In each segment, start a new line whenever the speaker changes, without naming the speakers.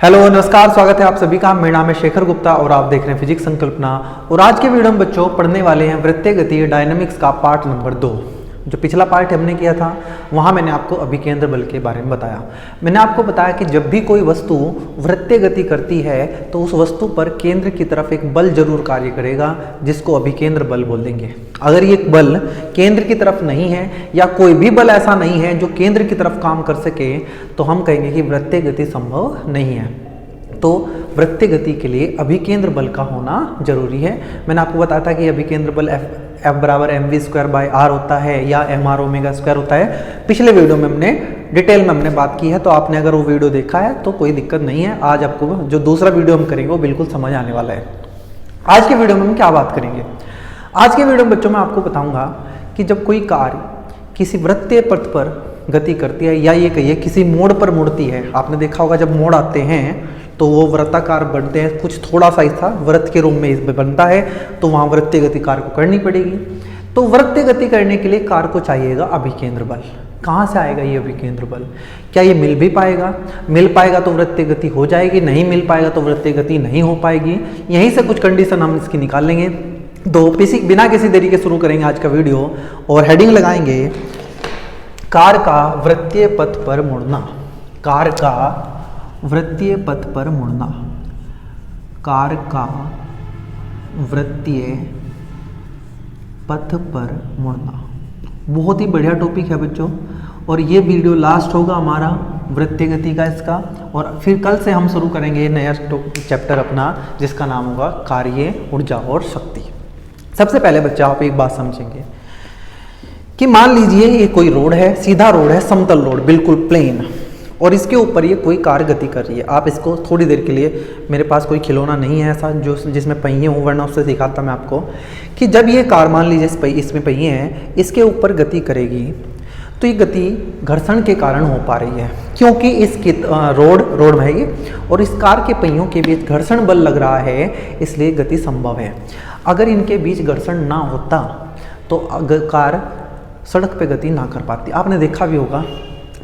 Hello नमस्कार, स्वागत है आप सभी का। मेरा नाम है शेखर गुप्ता और आप देख रहे हैं फिजिक्स संकल्पना। और आज के वीडियो में बच्चों पढ़ने वाले हैं वृत्तीय गति डायनामिक्स का पार्ट नंबर 2। जो पिछला पार्ट हमने किया था वहाँ मैंने आपको अभिकेंद्र बल के बारे में बताया। मैंने आपको बताया कि जब भी कोई वस्तु वृत्तीय गति करती है तो उस वस्तु पर केंद्र की तरफ एक बल जरूर कार्य करेगा, जिसको अभिकेंद्र बल बोल देंगे। अगर ये बल केंद्र की तरफ नहीं है या कोई भी बल ऐसा नहीं है जो केंद्र की तरफ काम कर सके तो हम कहेंगे कि वृत्तीय गति संभव नहीं है। तो वृत्तीय गति के लिए अभिकेंद्र बल का होना जरूरी है। मैंने आपको बताया था कि अभिकेंद्र बल F बराबर mv²/r होता है या mr ओमेगा स्क्वायर होता है। पिछले वीडियो में हमने डिटेल में हमने बात की है, तो आपने अगर वो वीडियो देखा है तो कोई दिक्कत नहीं है। आज आपको जो दूसरा वीडियो हम करेंगे वो बिल्कुल समझ आने वाला है। आज के वीडियो में हम क्या बात करेंगे? आज के वीडियो में बच्चों मैं आपको बताऊंगा कि जब कोई कार किसी वृत्तीय पथ पर गति करती है या ये कहिए किसी मोड़ पर मुड़ती है। आपने देखा होगा जब मोड़ आते हैं तो वो वृत्ताकार बनते हैं, कुछ थोड़ा सा हिस्सा वृत्त के रूप में बनता है, तो वहाँ वृत्तीय गति कार को करनी पड़ेगी। तो वृत्तीय गति करने के लिए कार को चाहिएगा अभिकेंद्र बल। कहाँ से आएगा ये अभिकेंद्र बल? क्या ये मिल भी पाएगा? मिल पाएगा तो वृत्तीय गति हो जाएगी, नहीं मिल पाएगा तो वृत्तीय गति नहीं हो पाएगी। यहीं से कुछ कंडीशन हम इसकी निकाल लेंगे। तो बिना किसी देरी के शुरू करेंगे आज का वीडियो और हेडिंग लगाएंगे कार का वृत्तीय पथ पर मुड़ना। कार का वृत्तीय पथ पर मुड़ना। कार का वृत्तीय पथ पर मुड़ना बहुत ही बढ़िया टॉपिक है बच्चों। और ये वीडियो लास्ट होगा हमारा वृत्तीय गति का इसका, और फिर कल से हम शुरू करेंगे नया चैप्टर अपना जिसका नाम होगा कार्य, ऊर्जा और शक्ति। सबसे पहले बच्चा आप एक बात समझेंगे कि मान लीजिए ये कोई रोड है, सीधा रोड है, समतल रोड, बिल्कुल प्लेन, और इसके ऊपर ये कोई कार गति कर रही है। आप इसको थोड़ी देर के लिए, मेरे पास कोई खिलौना नहीं है ऐसा जो जिसमें पहिए हो, वरना उससे दिखाता मैं आपको कि जब ये कार मान लीजिए इसमें पहिए हैं, इसके ऊपर गति करेगी तो ये गति घर्षण के कारण हो पा रही है, क्योंकि इसकी रोड है ये और इस कार के पहियों के बीच घर्षण बल लग रहा है, इसलिए गति संभव है। अगर इनके बीच घर्षण ना होता तो कार सड़क पे गति ना कर पाती। आपने देखा भी होगा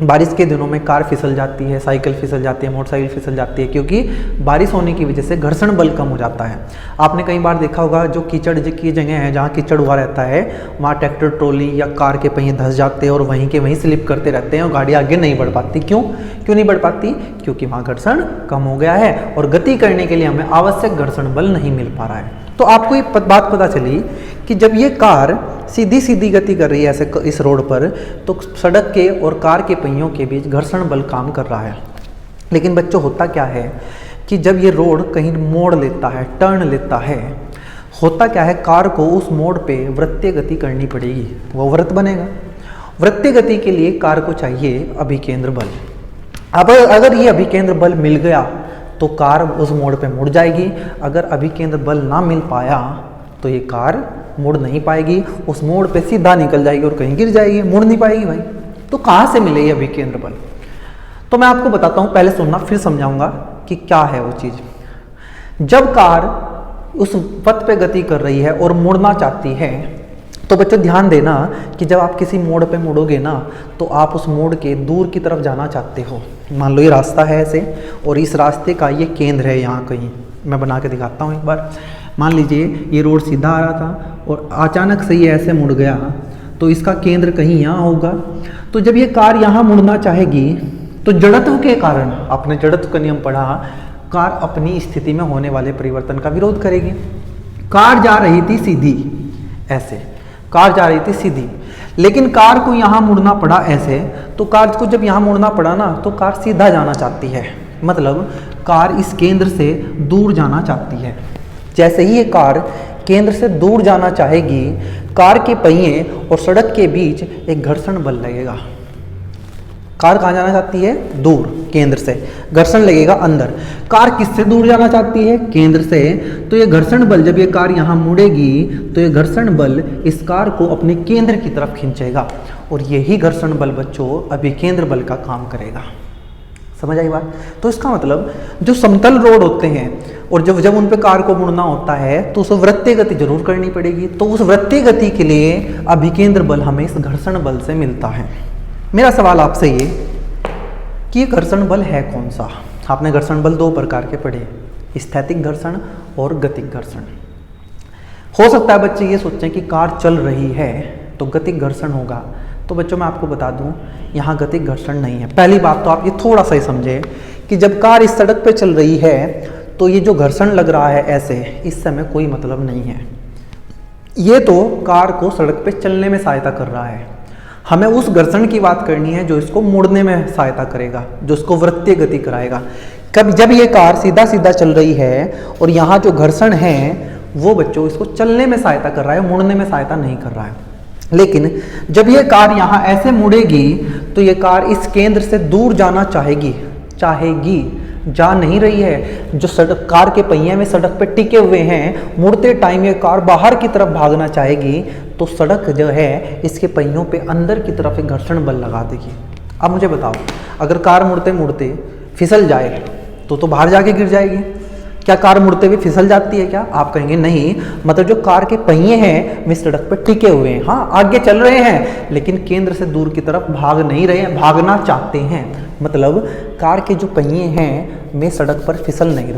बारिश के दिनों में कार फिसल जाती है, साइकिल फिसल जाती है, मोटरसाइकिल फिसल जाती है, क्योंकि बारिश होने की वजह से घर्षण बल कम हो जाता है। आपने कई बार देखा होगा जो कीचड़ की जगह है, जहाँ कीचड़ हुआ रहता है, वहाँ ट्रैक्टर ट्रॉली या कार के पहिए धंस जाते हैं और वहीं के वहीं स्लिप करते रहते हैं और गाड़ी आगे नहीं बढ़ पाती। क्यों नहीं बढ़ पाती? क्योंकि वहाँ घर्षण कम हो गया है और गति करने के लिए हमें आवश्यक घर्षण बल नहीं मिल पा रहा है। तो आपको ये बात पता चली कि जब ये कार सीधी सीधी गति कर रही है ऐसे इस रोड पर, तो सड़क के और कार के पहियों के बीच घर्षण बल काम कर रहा है। लेकिन बच्चों होता क्या है कि जब ये रोड कहीं मोड़ लेता है, टर्न लेता है, होता क्या है, कार को उस मोड़ पे वृत्तीय गति करनी पड़ेगी, वो वृत्त बनेगा। वृत्तीय गति के लिए कार को चाहिए अभिकेंद्र बल। अब अगर ये अभिकेंद्र बल मिल गया तो कार उस मोड़ पे मुड़ जाएगी। अगर अभिकेंद्र बल ना मिल पाया तो ये कार मुड़ नहीं पाएगी, उस मोड़ पे सीधा निकल जाएगी और कहीं गिर जाएगी, मुड़ नहीं पाएगी भाई। तो कहाँ से मिले ये अभिकेंद्र बल? तो मैं आपको बताता हूँ, पहले सुनना फिर समझाऊंगा कि क्या है वो चीज़। जब कार उस पथ पे गति कर रही है और मुड़ना चाहती है तो बच्चों ध्यान देना कि जब आप किसी मोड़ पे मुड़ोगे ना तो आप उस मोड़ के दूर की तरफ जाना चाहते हो। मान लो ये रास्ता है ऐसे और इस रास्ते का ये केंद्र है यहाँ कहीं, मैं बना के दिखाता हूँ एक बार। मान लीजिए ये रोड सीधा आ रहा था और अचानक से ये ऐसे मुड़ गया तो इसका केंद्र कहीं यहाँ होगा। तो जब ये कार यहाँ मुड़ना चाहेगी तो जड़त्व के कारण, आपने जड़त्व का नियम पढ़ा, कार अपनी स्थिति में होने वाले परिवर्तन का विरोध करेगी। कार जा रही थी सीधी ऐसे, कार जा रही थी सीधी, लेकिन कार को यहाँ मुड़ना पड़ा ऐसे, तो कार को जब यहाँ मुड़ना पड़ा ना तो कार सीधा जाना चाहती है, मतलब कार इस केंद्र से दूर जाना चाहती है। जैसे ही ये कार केंद्र से दूर जाना चाहेगी, कार के पहिए और सड़क के बीच एक घर्षण बल लगेगा। कार कहाँ जाना चाहती है? दूर, केंद्र से। घर्षण लगेगा अंदर। कार किससे दूर जाना चाहती है? केंद्र से। तो ये घर्षण बल, जब ये कार यहाँ मुड़ेगी तो ये घर्षण बल इस कार को अपने केंद्र की तरफ खींचेगा और यही घर्षण बल बच्चों अभिकेंद्र बल का काम करेगा। समझ आई बात? तो इसका मतलब जो समतल रोड होते हैं और जब उन पे कार को मुड़ना होता है तो उसे वृत्तीय गति जरूर करनी पड़ेगी। तो उस वृत्तीय गति के लिए अभिकेंद्र बल हमें इस घर्षण बल से मिलता है। मेरा सवाल आपसे ये कि घर्षण बल है कौन सा? आपने घर्षण बल दो प्रकार के पढ़े, स्थैतिक घर्षण और गतिक घर्षण। हो सकता है बच्चे ये सोचें कि कार चल रही है तो गतिक घर्षण होगा, तो बच्चों मैं आपको बता दूं यहाँ गतिक घर्षण नहीं है। पहली बात तो आप ये थोड़ा सा ही समझे कि जब कार इस सड़क पे चल रही है तो ये जो घर्षण लग रहा है ऐसे, इस समय कोई मतलब नहीं है। ये तो कार को सड़क पे चलने में सहायता कर रहा है। हमें उस घर्षण की बात करनी है जो इसको मुड़ने में सहायता करेगा, जो इसको वृत्तीय गति कराएगा। कब जब ये कार सीधा सीधा चल रही है और यहाँ जो घर्षण है वो बच्चों इसको चलने में सहायता कर रहा है, मुड़ने में सहायता नहीं कर रहा है। लेकिन जब ये कार यहाँ ऐसे मुड़ेगी तो ये कार इस केंद्र से दूर जाना चाहेगी, जा नहीं रही है। जो सड़क कार के पहिए में सड़क पे टिके हुए हैं, मुड़ते टाइम ये कार बाहर की तरफ भागना चाहेगी तो सड़क जो है इसके पहियों पे अंदर की तरफ एक घर्षण बल लगा देगी। अब मुझे बताओ, अगर कार मुड़ते मुड़ते फिसल जाए तो बाहर जाके गिर जाएगी। क्या कार मुड़ते हुए फिसल जाती है क्या? आप कहेंगे नहीं, मतलब जो कार के पहिए हैं वे सड़क पर टिके हुए हैं, हाँ आगे चल रहे हैं लेकिन केंद्र से दूर की तरफ भाग नहीं रहे हैं, भागना चाहते हैं। मतलब कार के जो पहिए हैं वे सड़क पर फिसल नहीं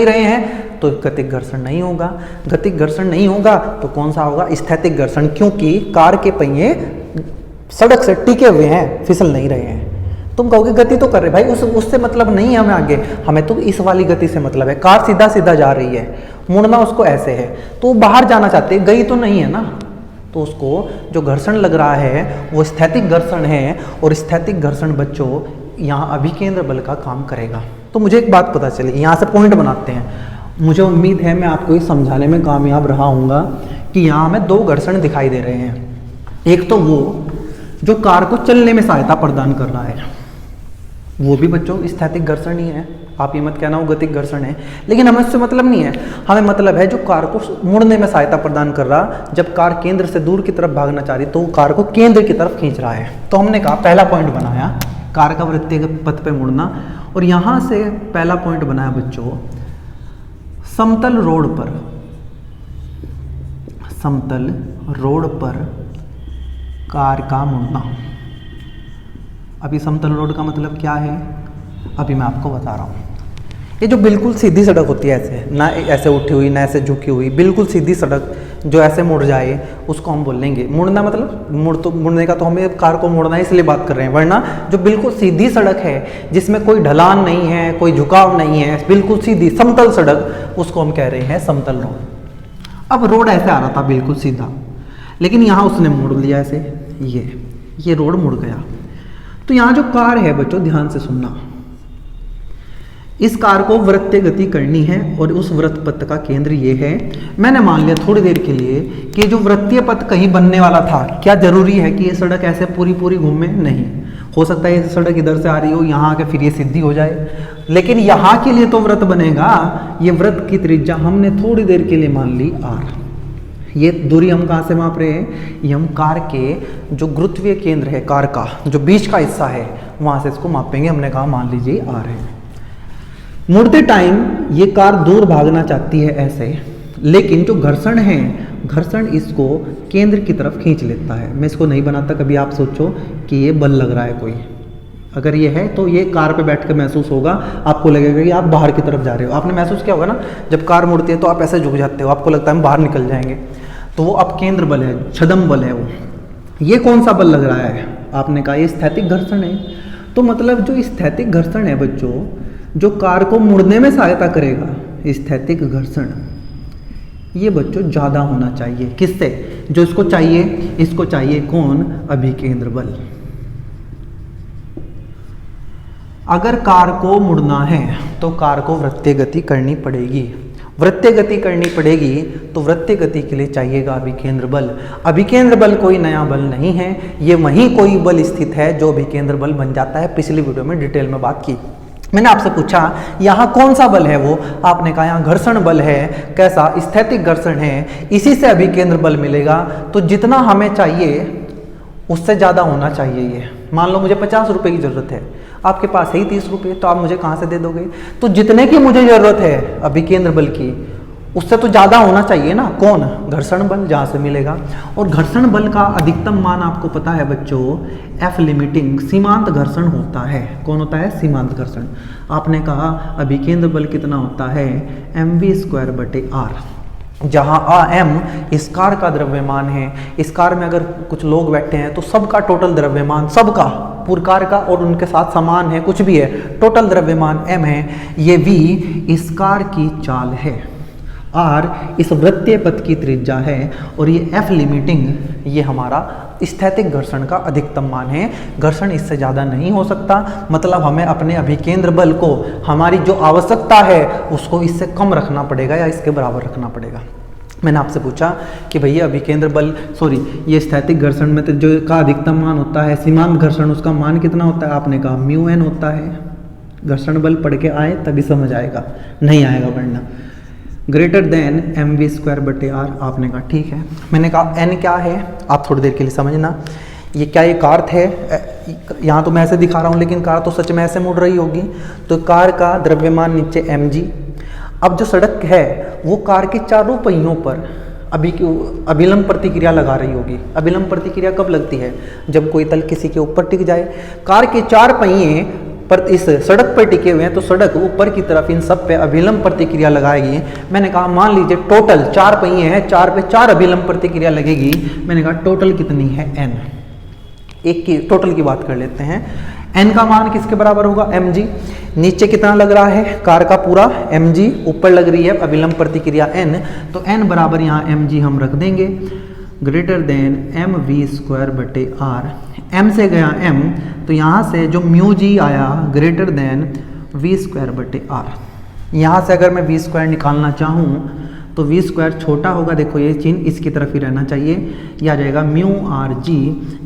रहे हैं तो गतिक घर्षण नहीं होगा। गतिक घर्षण नहीं होगा तो कौन सा होगा? स्थैतिक घर्षण, क्योंकि कार के पहिए सड़क से टिके हुए हैं, फिसल नहीं रहे हैं। तुम कहोगे गति तो कर रहे भाई, उससे मतलब नहीं है हमें आगे, हमें तो इस वाली गति से मतलब है। कार सीधा सीधा जा रही है, मुड़ना उसको ऐसे है, तो वो बाहर जाना चाहते हैं, गई तो नहीं है ना। तो उसको जो घर्षण लग रहा है वो स्थैतिक घर्षण है, और स्थैतिक घर्षण बच्चों यहाँ अभिकेंद्र बल का काम करेगा। तो मुझे एक बात पता चली, यहाँ से पॉइंट बनाते हैं। मुझे उम्मीद है मैं आपको ये समझाने में कामयाब रहा हूँगा कि यहाँ हमें दो घर्षण दिखाई दे रहे हैं। एक तो वो जो कार को चलने में सहायता प्रदान कर रहा है, वो भी बच्चों स्थैतिक घर्षण ही है। आप ये मत कहना वो गतिक घर्षण है, लेकिन हमें उससे मतलब नहीं है। हमें मतलब है जो कार को मुड़ने में सहायता प्रदान कर रहा, जब कार केंद्र से दूर की तरफ भागना चाह रही तो वो कार को केंद्र की तरफ खींच रहा है। तो हमने कहा पहला पॉइंट बनाया कार का वृत्तीय पथ पे मुड़ना, और यहाँ से पहला पॉइंट बनाया बच्चों समतल रोड पर कार का मुड़ना। अभी समतल रोड का मतलब क्या है अभी मैं आपको बता रहा हूँ। ये जो बिल्कुल सीधी सड़क होती है, ऐसे ना ऐसे उठी हुई ना ऐसे झुकी हुई, बिल्कुल सीधी सड़क जो ऐसे मुड़ जाए उसको हम बोलेंगे मुड़ना। मतलब मुड़ने का तो हमें कार को मुड़ना है इसलिए बात कर रहे हैं, वरना जो बिल्कुल सीधी सड़क है जिसमें कोई ढलान नहीं है, कोई झुकाव नहीं है, बिल्कुल सीधी समतल सड़क, उसको हम कह रहे हैं समतल रोड। अब रोड ऐसे आ रहा था बिल्कुल सीधा, लेकिन यहाँ उसने मोड़ लिया ऐसे, ये रोड मुड़ गया। तो यहाँ जो कार है बच्चों ध्यान से सुनना, इस कार को वृत्तीय गति करनी है और उस वृत्त पथ का केंद्र ये है। मैंने मान लिया थोड़ी देर के लिए कि जो वृत्तीय पथ कहीं बनने वाला था, क्या जरूरी है कि ये सड़क ऐसे पूरी घूमे? नहीं, हो सकता है ये सड़क इधर से आ रही हो, यहाँ आके फिर ये सीधी हो जाए, लेकिन यहाँ के लिए तो वृत्त बनेगा। ये वृत्त की त्रिज्या हमने थोड़ी देर के लिए मान ली r। ये दूरी हम कहाँ से माप रहे हैं? ये हम कार के जो गुरुत्वीय केंद्र है, कार का जो बीच का हिस्सा है वहाँ से इसको मापेंगे। हमने कहा मान लीजिए r है। मुड़ते टाइम ये कार दूर भागना चाहती है ऐसे, लेकिन जो घर्षण है, घर्षण इसको केंद्र की तरफ खींच लेता है। मैं इसको नहीं बनाता, कभी आप सोचो कि ये बल लग रहा है कोई, अगर ये है तो ये कार पे बैठ कर महसूस होगा, आपको लगेगा कि आप बाहर की तरफ जा रहे हो। आपने महसूस किया होगा ना, जब कार मुड़ती है तो आप ऐसे झुक जाते हो, आपको लगता है हम बाहर निकल जाएंगे, तो वो अब केंद्र बल है, छदम बल है वो। ये कौन सा बल लग रहा है? आपने कहा ये स्थैतिक घर्षण है। तो मतलब जो स्थैतिक घर्षण है बच्चों, जो कार को मुड़ने में सहायता करेगा, स्थैतिक घर्षण, ये बच्चों ज़्यादा होना चाहिए। किससे? जो इसको चाहिए कौन? अभिकेंद्र बल। अगर कार को मुड़ना है तो कार को वृत्तीय गति करनी पड़ेगी। वृत्तीय गति करनी पड़ेगी तो वृत्तीय गति के लिए चाहिएगा अभिकेंद्र बल। अभिकेंद्र बल कोई नया बल नहीं है, ये वहीं कोई बल स्थित है जो अभिकेंद्र बल बन जाता है। पिछली वीडियो में डिटेल में बात की। मैंने आपसे पूछा यहाँ कौन सा बल है वो, आपने कहा यहाँ घर्षण बल है। कैसा? स्थैतिक घर्षण है, इसी से अभिकेंद्र बल मिलेगा। तो जितना हमें चाहिए उससे ज़्यादा होना चाहिए ये। मान लो मुझे 50 रुपये की ज़रूरत है, आपके पास है ही 30 रुपये, तो आप मुझे कहाँ से दे दोगे? तो जितने की मुझे ज़रूरत है अभिकेंद्र बल की, उससे तो ज़्यादा होना चाहिए ना, कौन, घर्षण बल, जहाँ से मिलेगा। और घर्षण बल का अधिकतम मान आपको पता है बच्चों, एफ लिमिटिंग सीमांत घर्षण होता है। कौन होता है, सीमांत घर्षण। आपने कहा अभिकेंद्र बल कितना होता है, mv²/r, जहाँ m इस कार का द्रव्यमान है। इस कार में अगर कुछ लोग बैठे हैं तो सबका टोटल द्रव्यमान, सबका पूरी कार का और उनके साथ समान है, कुछ भी है, टोटल द्रव्यमान m है। ये v इस कार की चाल है, r इस वृत्तीय पथ की त्रिज्या है, और ये f लिमिटिंग ये हमारा स्थैतिक घर्षण का अधिकतम मान है। घर्षण इससे ज़्यादा नहीं हो सकता, मतलब हमें अपने अभिकेंद्र बल को, हमारी जो आवश्यकता है उसको इससे कम रखना पड़ेगा या इसके बराबर रखना पड़ेगा। मैंने आपसे पूछा कि भैया अभिकेंद्र बल, ये स्थैतिक घर्षण में तो जो का अधिकतम मान होता है, सीमांत घर्षण, उसका मान कितना होता है, आपने कहा μn होता है। घर्षण बल पढ़ के आए तभी समझ आएगा, नहीं आएगा पढ़ना। ग्रेटर देन mv²/r, आपने कहा ठीक है। मैंने कहा n क्या है, आप थोड़ी देर के लिए समझना। ये क्या, एक कार है, यहाँ तो मैं ऐसे दिखा रहा हूँ लेकिन कार तो सच में ऐसे मुड़ रही होगी। तो कार का द्रव्यमान नीचे mg। अब जो सड़क है वो कार के चारों पहियों पर अभिलंब प्रतिक्रिया लगा रही होगी। अभिलंब प्रतिक्रिया कब लगती है, जब कोई तल किसी के ऊपर टिक जाए। कार के चार पहिए पर इस सड़क पर टिके हुए हैं, तो सड़क ऊपर की तरफ इन सब पे अभिलंब प्रतिक्रिया लगाएगी। मैंने कहा मान लीजिए टोटल 4 पहिए हैं, 4 पे 4 अभिलंब प्रतिक्रिया लगेगी। मैंने कहा टोटल कितनी है, n। एक की टोटल की बात कर लेते हैं। n का मान किसके बराबर होगा, mg। नीचे कितना लग रहा है, कार का पूरा mg, ऊपर लग रही है अभिलंब प्रतिक्रिया n, तो n बराबर यहाँ mg हम रख देंगे। ग्रेटर देन mv²/r, m से गया m, तो यहाँ से जो μg आया ग्रेटर देन v²/r। यहाँ से अगर मैं v² निकालना चाहूँ तो v² छोटा होगा, देखो ये चिन्ह इसकी तरफ ही रहना चाहिए, यह आ जाएगा μrg,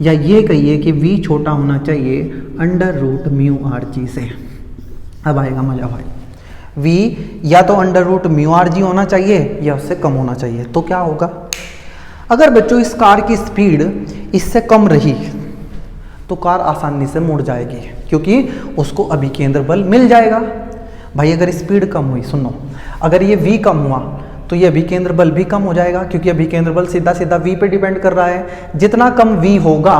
या ये कहिए कि v छोटा होना चाहिए √μrg से। अब आएगा मजा भाई, v या तो √μrg होना चाहिए या उससे कम होना चाहिए। तो क्या होगा, अगर बच्चों इस कार की स्पीड इससे कम रही तो कार आसानी से मुड़ जाएगी, क्योंकि उसको अभिकेंद्र बल मिल जाएगा। भाई अगर स्पीड कम हुई, सुनो, अगर ये v कम हुआ तो ये अभिकेंद्र बल भी कम हो जाएगा, क्योंकि अभिकेंद्र बल सीधा सीधा v पे डिपेंड कर रहा है। जितना कम v होगा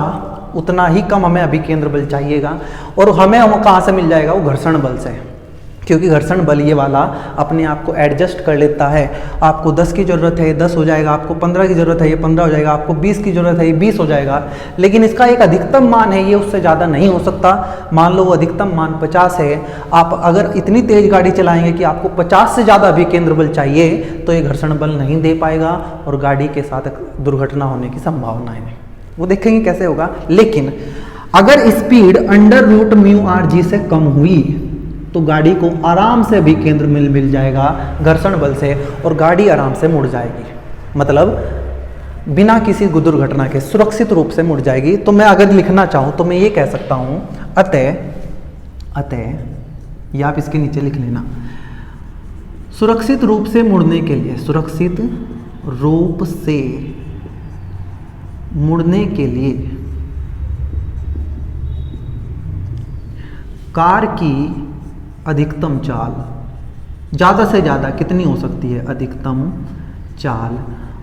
उतना ही कम हमें अभिकेंद्र बल चाहिएगा, और हमें कहाँ से मिल जाएगा, वो घर्षण बल से, क्योंकि घर्षण बल ये वाला अपने आप को एडजस्ट कर लेता है। आपको 10 की ज़रूरत है ये 10 हो जाएगा, आपको 15 की ज़रूरत है ये 15 हो जाएगा, आपको 20 की ज़रूरत है ये 20 हो जाएगा। लेकिन इसका एक अधिकतम मान है, ये उससे ज़्यादा नहीं हो सकता। मान लो वो अधिकतम मान 50 है, आप अगर इतनी तेज़ गाड़ी चलाएंगे कि आपको 50 से ज़्यादा अभिकेंद्र बल चाहिए तो ये घर्षण बल नहीं दे पाएगा, और गाड़ी के साथ दुर्घटना होने की संभावना है। वो देखेंगे कैसे होगा। लेकिन अगर स्पीड √μrg से कम हुई तो गाड़ी को आराम से अभिकेंद्र मिल जाएगा घर्षण बल से, और गाड़ी आराम से मुड़ जाएगी, मतलब बिना किसी दुर्घटना के सुरक्षित रूप से मुड़ जाएगी। तो मैं अगर लिखना चाहूँ तो मैं ये कह सकता हूँ, अतः या आप इसके नीचे लिख लेना, सुरक्षित रूप से मुड़ने के लिए, सुरक्षित रूप से मुड़ने के लिए कार की अधिकतम चाल ज़्यादा से ज़्यादा कितनी हो सकती है, अधिकतम चाल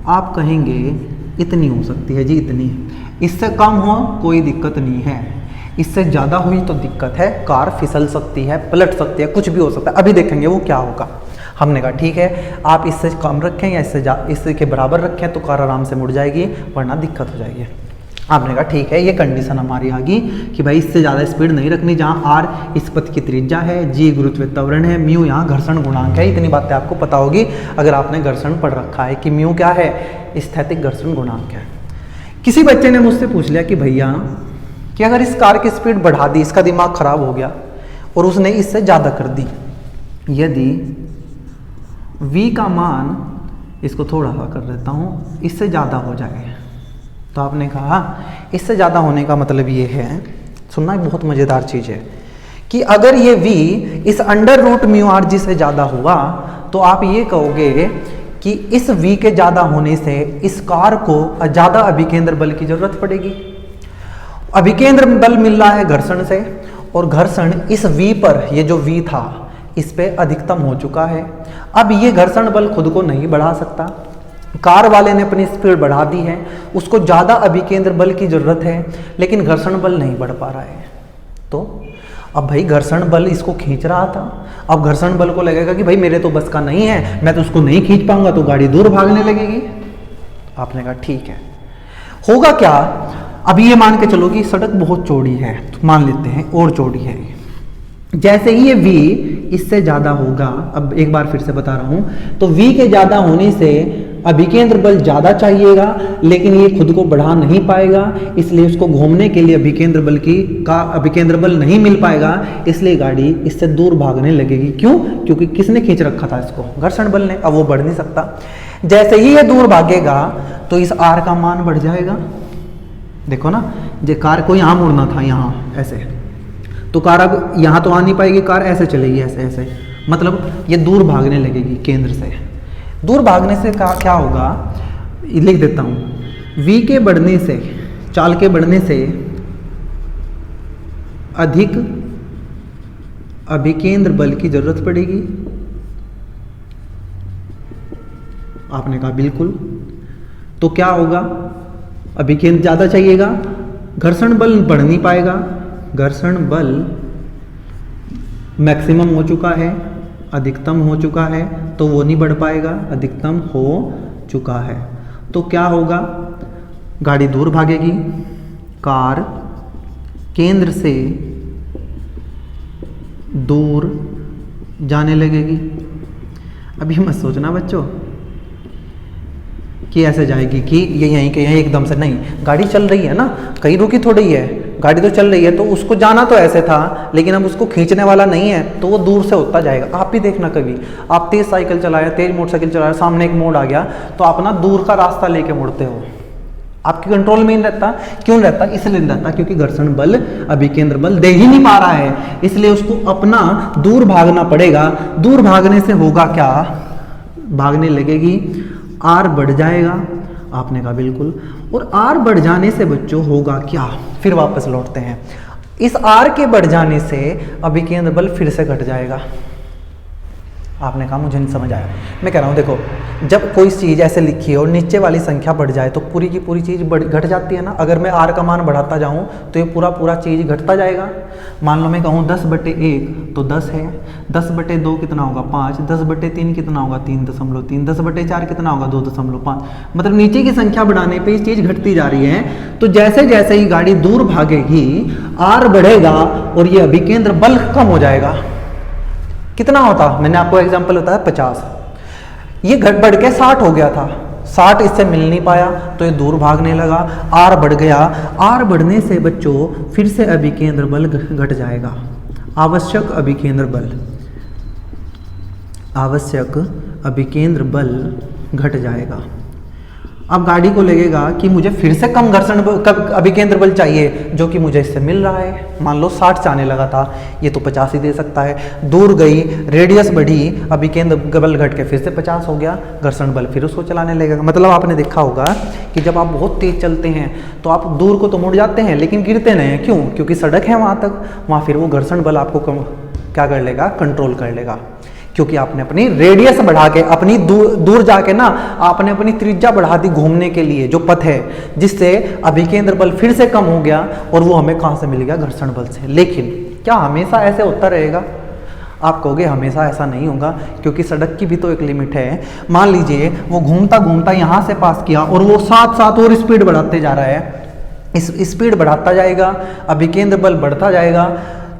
आप कहेंगे इतनी हो सकती है जी, इतनी। इससे कम हो कोई दिक्कत नहीं है, इससे ज़्यादा हुई तो दिक्कत है, कार फिसल सकती है, पलट सकती है, कुछ भी हो सकता है। अभी देखेंगे वो क्या होगा। हमने कहा ठीक है, आप इससे कम रखें या इससे के बराबर रखें तो कार आराम से मुड़ जाएगी, वरना दिक्कत हो जाएगी। आपने कहा ठीक है, ये कंडीशन हमारी आ गई कि भाई इससे ज़्यादा स्पीड नहीं रखनी, जहाँ r इस पथ की त्रिज्या है, g गुरुत्वीय त्वरण है, म्यू यहाँ घर्षण गुणांक है। इतनी बातें आपको पता होगी अगर आपने घर्षण पढ़ रखा है कि म्यू क्या है, स्थैतिक घर्षण गुणांक है। किसी बच्चे ने मुझसे पूछ लिया कि भैया कि अगर इस कार की स्पीड बढ़ा दी, इसका दिमाग खराब हो गया और उसने इससे ज़्यादा कर दी, यदि v का मान, इसको थोड़ा सा कर देता हूँ, इससे ज़्यादा हो जाए, तो आपने कहा इससे ज़्यादा होने का मतलब ये है, सुनना बहुत मज़ेदार चीज़ है, कि अगर ये v इस √μrg से ज़्यादा हुआ तो आप ये कहोगे कि इस v के ज़्यादा होने से इस कार को ज़्यादा अभिकेंद्र बल की ज़रूरत पड़ेगी। अभिकेंद्र बल मिल रहा है घर्षण से, और घर्षण इस v पर, ये जो v था इस पे अधिकतम हो चुका है। अब ये घर्षण बल खुद को नहीं बढ़ा सकता, कार वाले ने अपनी स्पीड बढ़ा दी है, उसको ज़्यादा अभिकेंद्र बल की ज़रूरत है, लेकिन घर्षण बल नहीं बढ़ पा रहा है। तो अब भाई घर्षण बल इसको खींच रहा था, अब घर्षण बल को लगेगा कि भाई मेरे तो बस का नहीं है, मैं तो उसको नहीं खींच पाऊंगा, तो गाड़ी दूर भागने लगेगी। आपने कहा ठीक है, होगा क्या? अभी ये मान के चलो कि सड़क बहुत चौड़ी है, तो मान लेते हैं और चौड़ी है। जैसे ही ये v इससे ज़्यादा होगा, अब एक बार फिर से बता रहा हूँ, तो v के ज़्यादा होने से अभिकेंद्र बल ज़्यादा चाहिएगा, लेकिन ये खुद को बढ़ा नहीं पाएगा, इसलिए उसको घूमने के लिए अभिकेंद्र बल नहीं मिल पाएगा, इसलिए गाड़ी इससे दूर भागने लगेगी। क्यों? क्योंकि किसने खींच रखा था इसको? घर्षण बल ने। अब वो बढ़ नहीं सकता। जैसे ही ये दूर भागेगा तो इस r का मान बढ़ जाएगा। देखो ना, जो कार को यहाँ मुड़ना था, यहाँ ऐसे, तो कार अब यहाँ तो आ नहीं पाएगी, कार ऐसे चलेगी, ऐसे ऐसे, मतलब ये दूर भागने लगेगी केंद्र से। दूर भागने से क्या होगा, लिख देता हूँ, v के बढ़ने से, चाल के बढ़ने से अधिक अभिकेंद्र बल की जरूरत पड़ेगी। आपने कहा बिल्कुल। तो क्या होगा, अभिकेंद्र ज़्यादा चाहिएगा, घर्षण बल बढ़ नहीं पाएगा, घर्षण बल मैक्सिमम हो चुका है, अधिकतम हो चुका है, तो वो नहीं बढ़ पाएगा, अधिकतम हो चुका है। तो क्या होगा, गाड़ी दूर भागेगी, कार केंद्र से दूर जाने लगेगी। अभी मत सोचना बच्चों कि ऐसे जाएगी कि ये यहीं के यहीं एकदम से, नहीं, गाड़ी चल रही है ना, कहीं रुकी थोड़ी है, गाड़ी तो चल रही है, तो उसको जाना तो ऐसे था, लेकिन अब उसको खींचने वाला नहीं है, तो वो दूर से होता जाएगा। आप भी देखना, कभी आप तेज साइकिल चलाया, तेज मोटरसाइकिल चलाया, सामने एक मोड़ आ गया, तो आप ना दूर का रास्ता लेके मुड़ते हो, आपके कंट्रोल में नहीं रहता। क्यों रहता? इसलिए नहीं रहता क्योंकि घर्षण बल अभिकेंद्र बल दे ही नहीं पा रहा है, इसलिए उसको अपना दूर भागना पड़ेगा। दूर भागने से होगा क्या, भागने लगेगी, आर बढ़ जाएगा। आपने कहा बिल्कुल। और आर बढ़ जाने से बच्चों होगा क्या, फिर वापस लौटते हैं। इस आर के बढ़ जाने से अभिकेंद्र बल फिर से घट जाएगा। आपने कहा मुझे नहीं समझ आया। मैं कह रहा हूँ देखो, जब कोई चीज़ ऐसे लिखी है और नीचे वाली संख्या बढ़ जाए तो पूरी की पूरी चीज़ घट जाती है ना। अगर मैं आर का मान बढ़ाता जाऊँ तो ये पूरा चीज़ घटता जाएगा। मान लो मैं कहूँ 10/1 तो 10 है, 10/2 कितना होगा 5, 10/3 कितना होगा 3.3, 10/4 कितना होगा 2.5। मतलब नीचे की संख्या बढ़ाने पर ये चीज़ घटती जा रही है। तो जैसे जैसे ही गाड़ी दूर भागेगी आर बढ़ेगा और ये अभिकेंद्र बल कम हो जाएगा। कितना होता, मैंने आपको एग्जांपल बताया 50, ये घट बढ़ के 60 हो गया था, 60 इससे मिल नहीं पाया तो ये दूर भागने लगा, आर बढ़ गया। आर बढ़ने से बच्चों फिर से अभिकेंद्र बल घट जाएगा। आवश्यक अभिकेंद्र बल घट जाएगा। अब गाड़ी को लगेगा कि मुझे फिर से कम अभिकेंद्र बल चाहिए, जो कि मुझे इससे मिल रहा है। मान लो 60 से आने लगा था, ये तो 50 ही दे सकता है। दूर गई, रेडियस बढ़ी, अभिकेंद्र बल घट के फिर से 50 हो गया, घर्षण बल फिर उसको चलाने लगेगा। मतलब आपने देखा होगा कि जब आप बहुत तेज चलते हैं तो आप दूर को तो मुड़ जाते हैं लेकिन गिरते नहीं हैं। क्यों? क्योंकि सड़क है वहाँ तक, वहाँ फिर वो घर्षण बल आपको क्या कर लेगा, कंट्रोल कर लेगा। क्योंकि आपने अपनी रेडियस बढ़ा के, अपनी दूर जाके ना आपने अपनी त्रिज्या बढ़ा दी घूमने के लिए, जो पथ है, जिससे अभिकेंद्र बल फिर से कम हो गया। और वो हमें कहाँ से मिल गया? घर्षण बल से। लेकिन क्या हमेशा ऐसे होता रहेगा? आप कहोगे हमेशा ऐसा नहीं होगा, क्योंकि सड़क की भी तो एक लिमिट है। मान लीजिए वो घूमता घूमता यहाँ से पास किया और वो साथ साथ और स्पीड बढ़ाते जा रहा है, इस स्पीड बढ़ाता जाएगा, अभिकेंद्र बल बढ़ता जाएगा,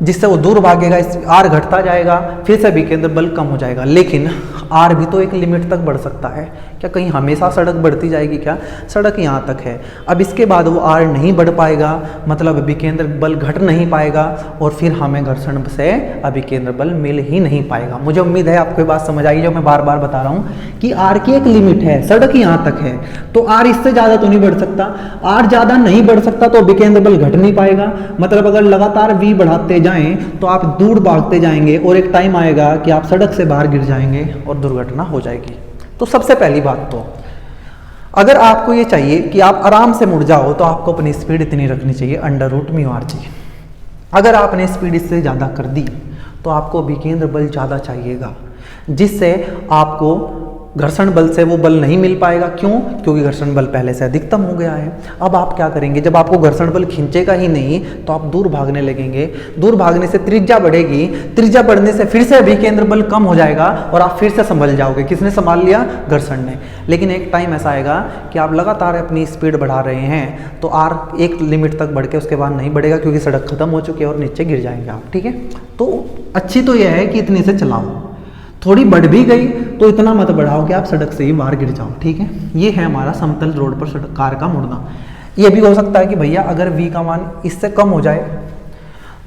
जिससे वो दूर भागेगा, आर घटता जाएगा, फिर से अभिकेंद्र बल कम हो जाएगा। लेकिन आर भी तो एक लिमिट तक बढ़ सकता है। क्या कहीं हमेशा सड़क बढ़ती जाएगी क्या? सड़क यहाँ तक है, अब इसके बाद वो आर नहीं बढ़ पाएगा, मतलब अभिकेंद्र बल घट नहीं पाएगा और फिर हमें घर्षण से अभिकेंद्र बल मिल ही नहीं पाएगा। मुझे उम्मीद है आपको ये बात समझ आई, जो मैं बार बार बता रहा हूँ कि आर की एक लिमिट है, सड़क यहाँ तक है, तो आर इससे ज़्यादा तो नहीं बढ़ सकता। आर ज़्यादा नहीं बढ़ सकता तो अभिकेंद्र बल घट नहीं पाएगा। मतलब अगर लगातार वी बढ़ाते जाएं तो आप दूर भागते जाएंगे और एक टाइम आएगा कि आप सड़क से बाहर गिर जाएंगे और दुर्घटना हो जाएगी। तो सबसे पहली बात तो अगर आपको ये चाहिए कि आप आराम से मुड़ जाओ तो आपको अपनी स्पीड इतनी रखनी चाहिए √μ/g। अगर आपने स्पीड इससे ज़्यादा कर दी तो आपको अभिकेंद्र बल ज़्यादा चाहिएगा, जिससे आपको घर्षण बल से वो बल नहीं मिल पाएगा। क्यों? क्योंकि घर्षण बल पहले से अधिकतम हो गया है। अब आप क्या करेंगे, जब आपको घर्षण बल खींचेगा ही नहीं तो आप दूर भागने लगेंगे। दूर भागने से त्रिज्या बढ़ेगी, त्रिज्या बढ़ने से फिर से अभिकेंद्र बल कम हो जाएगा और आप फिर से संभल जाओगे। किसने संभाल लिया? घर्षण ने। लेकिन एक टाइम ऐसा आएगा कि आप लगातार अपनी स्पीड बढ़ा रहे हैं तो आर एक लिमिट तक बढ़ के उसके बाद नहीं बढ़ेगा, क्योंकि सड़क खत्म हो चुकी है और नीचे गिर जाएंगे आप। ठीक है, तो अच्छी तो यह है कि इतने से चलाओ, थोड़ी बढ़ भी गई तो इतना मत बढ़ाओ कि आप सड़क से ही बाहर गिर जाओ। ठीक है, ये है हमारा समतल रोड पर सड़क कार का मुड़ना। ये भी हो सकता है कि भैया अगर v का मान इससे कम हो जाए,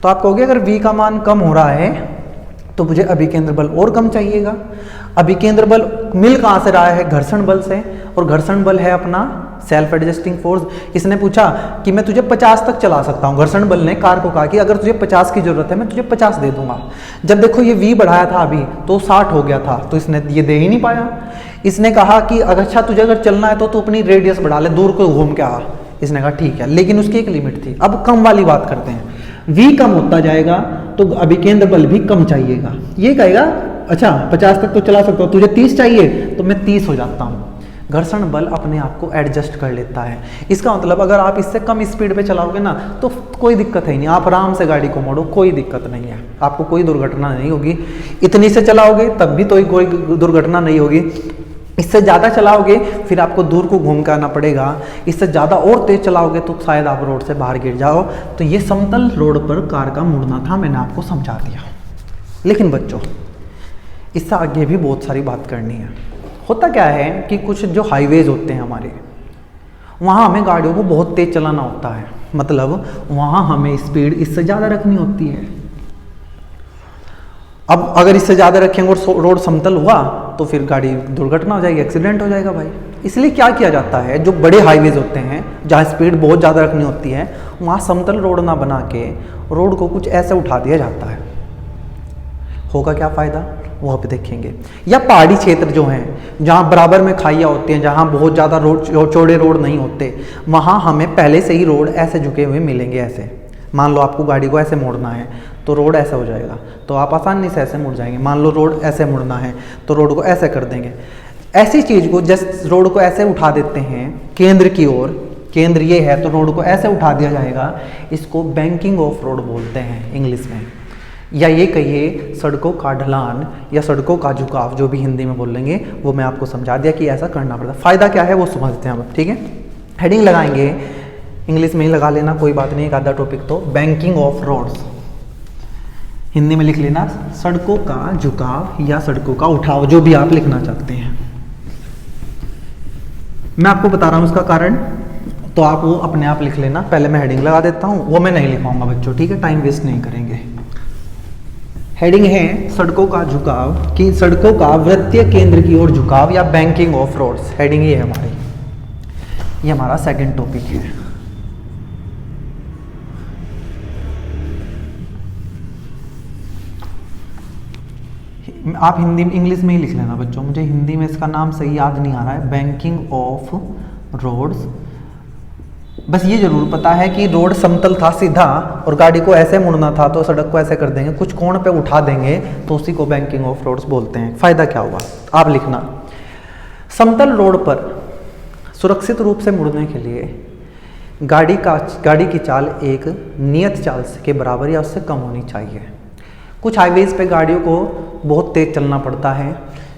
तो आप कहोगे अगर v का मान कम हो रहा है तो मुझे अभिकेंद्र बल और कम चाहिएगा। अभिकेंद्र बल मिल कहाँ से रहा है? घर्षण बल से, और घर्षण बल है अपना सेल्फ एडजस्टिंग फोर्स। इसने पूछा कि मैं तुझे 50 तक चला सकता हूँ। घर्षण बल ने कार को कहा कि अगर तुझे 50 की जरूरत है मैं तुझे 50 दे दूंगा। जब देखो ये v बढ़ाया था अभी तो 60 हो गया था, तो इसने ये दे ही नहीं पाया। इसने कहा कि अगर अच्छा तुझे अगर चलना है तो तू अपनी रेडियस बढ़ा ले, दूर को घूम के आ। इसने कहा ठीक है, लेकिन उसकी एक लिमिट थी। अब कम वाली बात करते हैं, v कम होता जाएगा तो अभिकेंद्र बल भी कम चाहिएगा। ये कहेगा अच्छा 50 तक तो चला सकता हूँ, तुझे 30 चाहिए तो मैं 30 हो जाता हूँ। घर्षण बल अपने आप को एडजस्ट कर लेता है। इसका मतलब अगर आप इससे कम स्पीड पे चलाओगे ना तो कोई दिक्कत है नहीं, आप आराम से गाड़ी को मोड़ो, कोई दिक्कत नहीं है, आपको कोई दुर्घटना नहीं होगी। इतनी से चलाओगे तब भी तो कोई दुर्घटना नहीं होगी। इससे ज़्यादा चलाओगे फिर आपको दूर को घूम के आना पड़ेगा। इससे ज़्यादा और तेज चलाओगे तो शायद आप रोड से बाहर गिर जाओ। तो ये समतल रोड पर कार का मुड़ना था, मैंने आपको समझा दिया। लेकिन बच्चों इससे आगे भी बहुत सारी बात करनी है। होता क्या है कि कुछ जो हाईवेज होते हैं हमारे, वहाँ हमें गाड़ियों को बहुत तेज चलाना होता है, मतलब वहाँ हमें स्पीड इससे ज़्यादा रखनी होती है। अब अगर इससे ज़्यादा रखेंगे और रोड समतल हुआ तो फिर गाड़ी दुर्घटना हो जाएगी, एक्सीडेंट हो जाएगा भाई। इसलिए क्या किया जाता है, जो बड़े हाईवेज होते हैं जहाँ स्पीड बहुत ज़्यादा रखनी होती है, वहाँ समतल रोड ना बना के रोड को कुछ ऐसे उठा दिया जाता है। होगा क्या फ़ायदा वो भी देखेंगे। या पहाड़ी क्षेत्र जो हैं जहाँ बराबर में खाइयाँ होती हैं, जहाँ बहुत ज़्यादा रोड चौड़े रोड नहीं होते, वहाँ हमें पहले से ही रोड ऐसे झुके हुए मिलेंगे। ऐसे मान लो आपको गाड़ी को ऐसे मोड़ना है तो रोड ऐसा हो जाएगा, तो आप आसानी से ऐसे मुड़ जाएंगे। मान लो रोड ऐसे मुड़ना है तो रोड को ऐसे कर देंगे। ऐसी चीज़ को जस्ट रोड को ऐसे उठा देते हैं केंद्र की ओर, केंद्र ये है तो रोड को ऐसे उठा दिया जाएगा। इसको बैंकिंग ऑफ रोड बोलते हैं इंग्लिश में, या ये कहिए सड़कों का ढलान या सड़कों का झुकाव, जो भी हिंदी में बोलेंगे वो मैं आपको समझा दिया कि ऐसा करना पड़ता है। फ़ायदा क्या है वो समझते हैं हम, ठीक है। हेडिंग लगाएंगे, इंग्लिश में ही लगा लेना, कोई बात नहीं, एक आधा टॉपिक तो बैंकिंग ऑफ रोड्स, हिंदी में लिख लेना सड़कों का झुकाव या सड़कों का उठाव, जो भी आप लिखना चाहते हैं। मैं आपको बता रहा हूँ उसका कारण, तो आप वो अपने आप लिख लेना। पहले मैं हेडिंग लगा देता हूँ, वो मैं नहीं लिखवाऊंगा बच्चों, ठीक है, टाइम वेस्ट नहीं करेंगे। हेडिंग है सड़कों का झुकाव कि सड़कों का वृत्तीय केंद्र की ओर झुकाव या बैंकिंग ऑफ रोड्स। हेडिंग ये है हमारी, ये हमारा सेकंड टॉपिक है। आप हिंदी इंग्लिश में ही लिख लेना बच्चों, मुझे हिंदी में इसका नाम सही याद नहीं आ रहा है। बैंकिंग ऑफ रोड्स, बस ये जरूर पता है कि रोड समतल था सीधा और गाड़ी को ऐसे मुड़ना था तो सड़क को ऐसे कर देंगे, कुछ कोण पे उठा देंगे तो उसी को बैंकिंग ऑफ रोड्स बोलते हैं। फायदा क्या हुआ आप लिखना, समतल रोड पर सुरक्षित रूप से मुड़ने के लिए गाड़ी की चाल एक नियत चाल के बराबर या उससे कम होनी चाहिए। कुछ हाईवेज पे गाड़ियों को बहुत तेज चलना पड़ता है,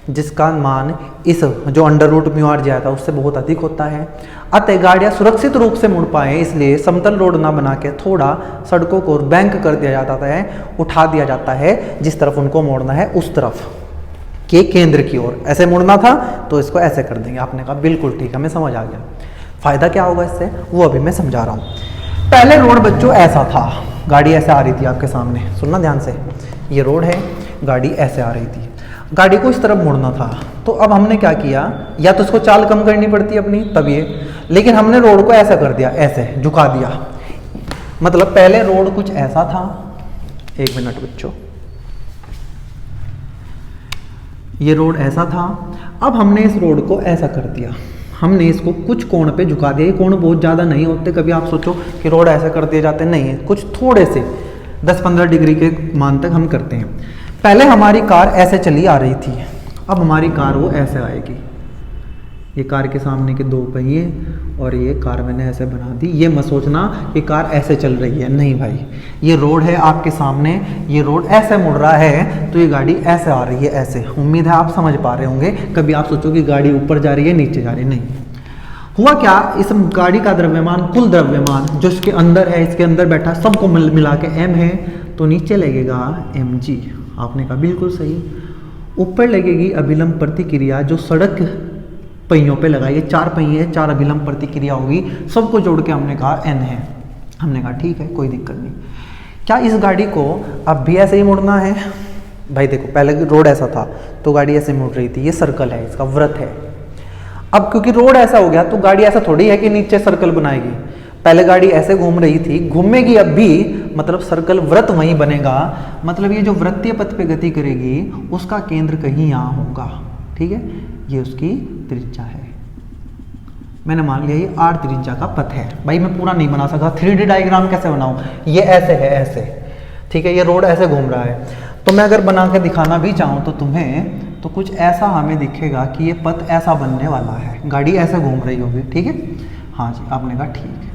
जिसका मान इस जो अंडर रूट म्यू आर जाता है उससे बहुत अधिक होता है। अतः गाड़ियाँ सुरक्षित रूप से मुड़ पाएँ इसलिए समतल रोड ना बना के थोड़ा सड़कों को बैंक कर दिया जाता है, उठा दिया जाता है, जिस तरफ उनको मोड़ना है उस तरफ के केंद्र की ओर। ऐसे मुड़ना था तो इसको ऐसे कर देंगे। आपने कहा बिल्कुल ठीक है, मैं समझ आ गया। फायदा क्या होगा इससे वो अभी मैं समझा रहा हूँ। पहले रोड बच्चों ऐसा था, गाड़ी ऐसे आ रही थी आपके सामने, सुनना ध्यान से, ये रोड है, गाड़ी ऐसे आ रही थी, गाड़ी को इस तरफ मुड़ना था। तो अब हमने क्या किया, या तो उसको चाल कम करनी पड़ती है अपनी तब ये, लेकिन हमने रोड को ऐसा कर दिया, ऐसे झुका दिया। मतलब पहले रोड कुछ ऐसा था, एक मिनट बच्चों, ये रोड ऐसा था, अब हमने इस रोड को ऐसा कर दिया, हमने इसको कुछ कोण पे झुका दिया। ये कोण बहुत ज़्यादा नहीं होते, कभी आप सोचो कि रोड ऐसे कर दिए जाते, नहीं, कुछ थोड़े से 10-15 डिग्री के मान तक हम करते हैं। पहले हमारी कार ऐसे चली आ रही थी, अब हमारी कार वो ऐसे आएगी। ये कार के सामने के 2 पहिए और ये कार मैंने ऐसे बना दी। ये मत सोचना कि कार ऐसे चल रही है, नहीं भाई, ये रोड है आपके सामने, ये रोड ऐसे मुड़ रहा है तो ये गाड़ी ऐसे आ रही है, ऐसे। उम्मीद है आप समझ पा रहे होंगे। कभी आप सोचो कि गाड़ी ऊपर जा रही है नीचे जा रही है, नहीं। हुआ क्या, इस गाड़ी का द्रव्यमान, कुल द्रव्यमान जो इसके अंदर है, इसके अंदर बैठा, सबको मिला के m है, तो नीचे लगेगा mg। आपने कहा बिल्कुल सही। ऊपर लगेगी अभिलंब प्रतिक्रिया जो सड़क पहियों पे लगाइए, 4 पहिए, 4 अभिलंब प्रतिक्रिया होगी, सबको जोड़ के हमने कहा n है। हमने कहा ठीक है, कोई दिक्कत नहीं। क्या इस गाड़ी को अब भी ऐसे ही मुड़ना है? भाई देखो, पहले रोड ऐसा था तो गाड़ी ऐसे मुड़ रही थी, ये सर्कल है, इसका वृत्त है। अब क्योंकि रोड ऐसा हो गया तो गाड़ी ऐसा थोड़ी है कि नीचे सर्कल बनाएगी। पहले गाड़ी ऐसे घूम रही थी, घूमेगी अब भी, मतलब सर्कल वृत्त वहीं बनेगा। मतलब ये जो वृत्तीय पथ पे गति करेगी उसका केंद्र कहीं यहाँ होगा, ठीक है। ये उसकी त्रिज्या है। मैंने मान लिया ये r त्रिज्या का पथ है। भाई मैं पूरा नहीं बना सकता, 3D डायग्राम कैसे बनाऊं? ये ऐसे है, ऐसे, ठीक है। ये रोड ऐसे घूम रहा है, तो मैं अगर बना के दिखाना भी चाहूँ तो तुम्हें तो कुछ ऐसा हमें दिखेगा कि ये पथ ऐसा बनने वाला है, गाड़ी ऐसे घूम रही होगी, ठीक है। हाँ जी, आपने कहा ठीक है।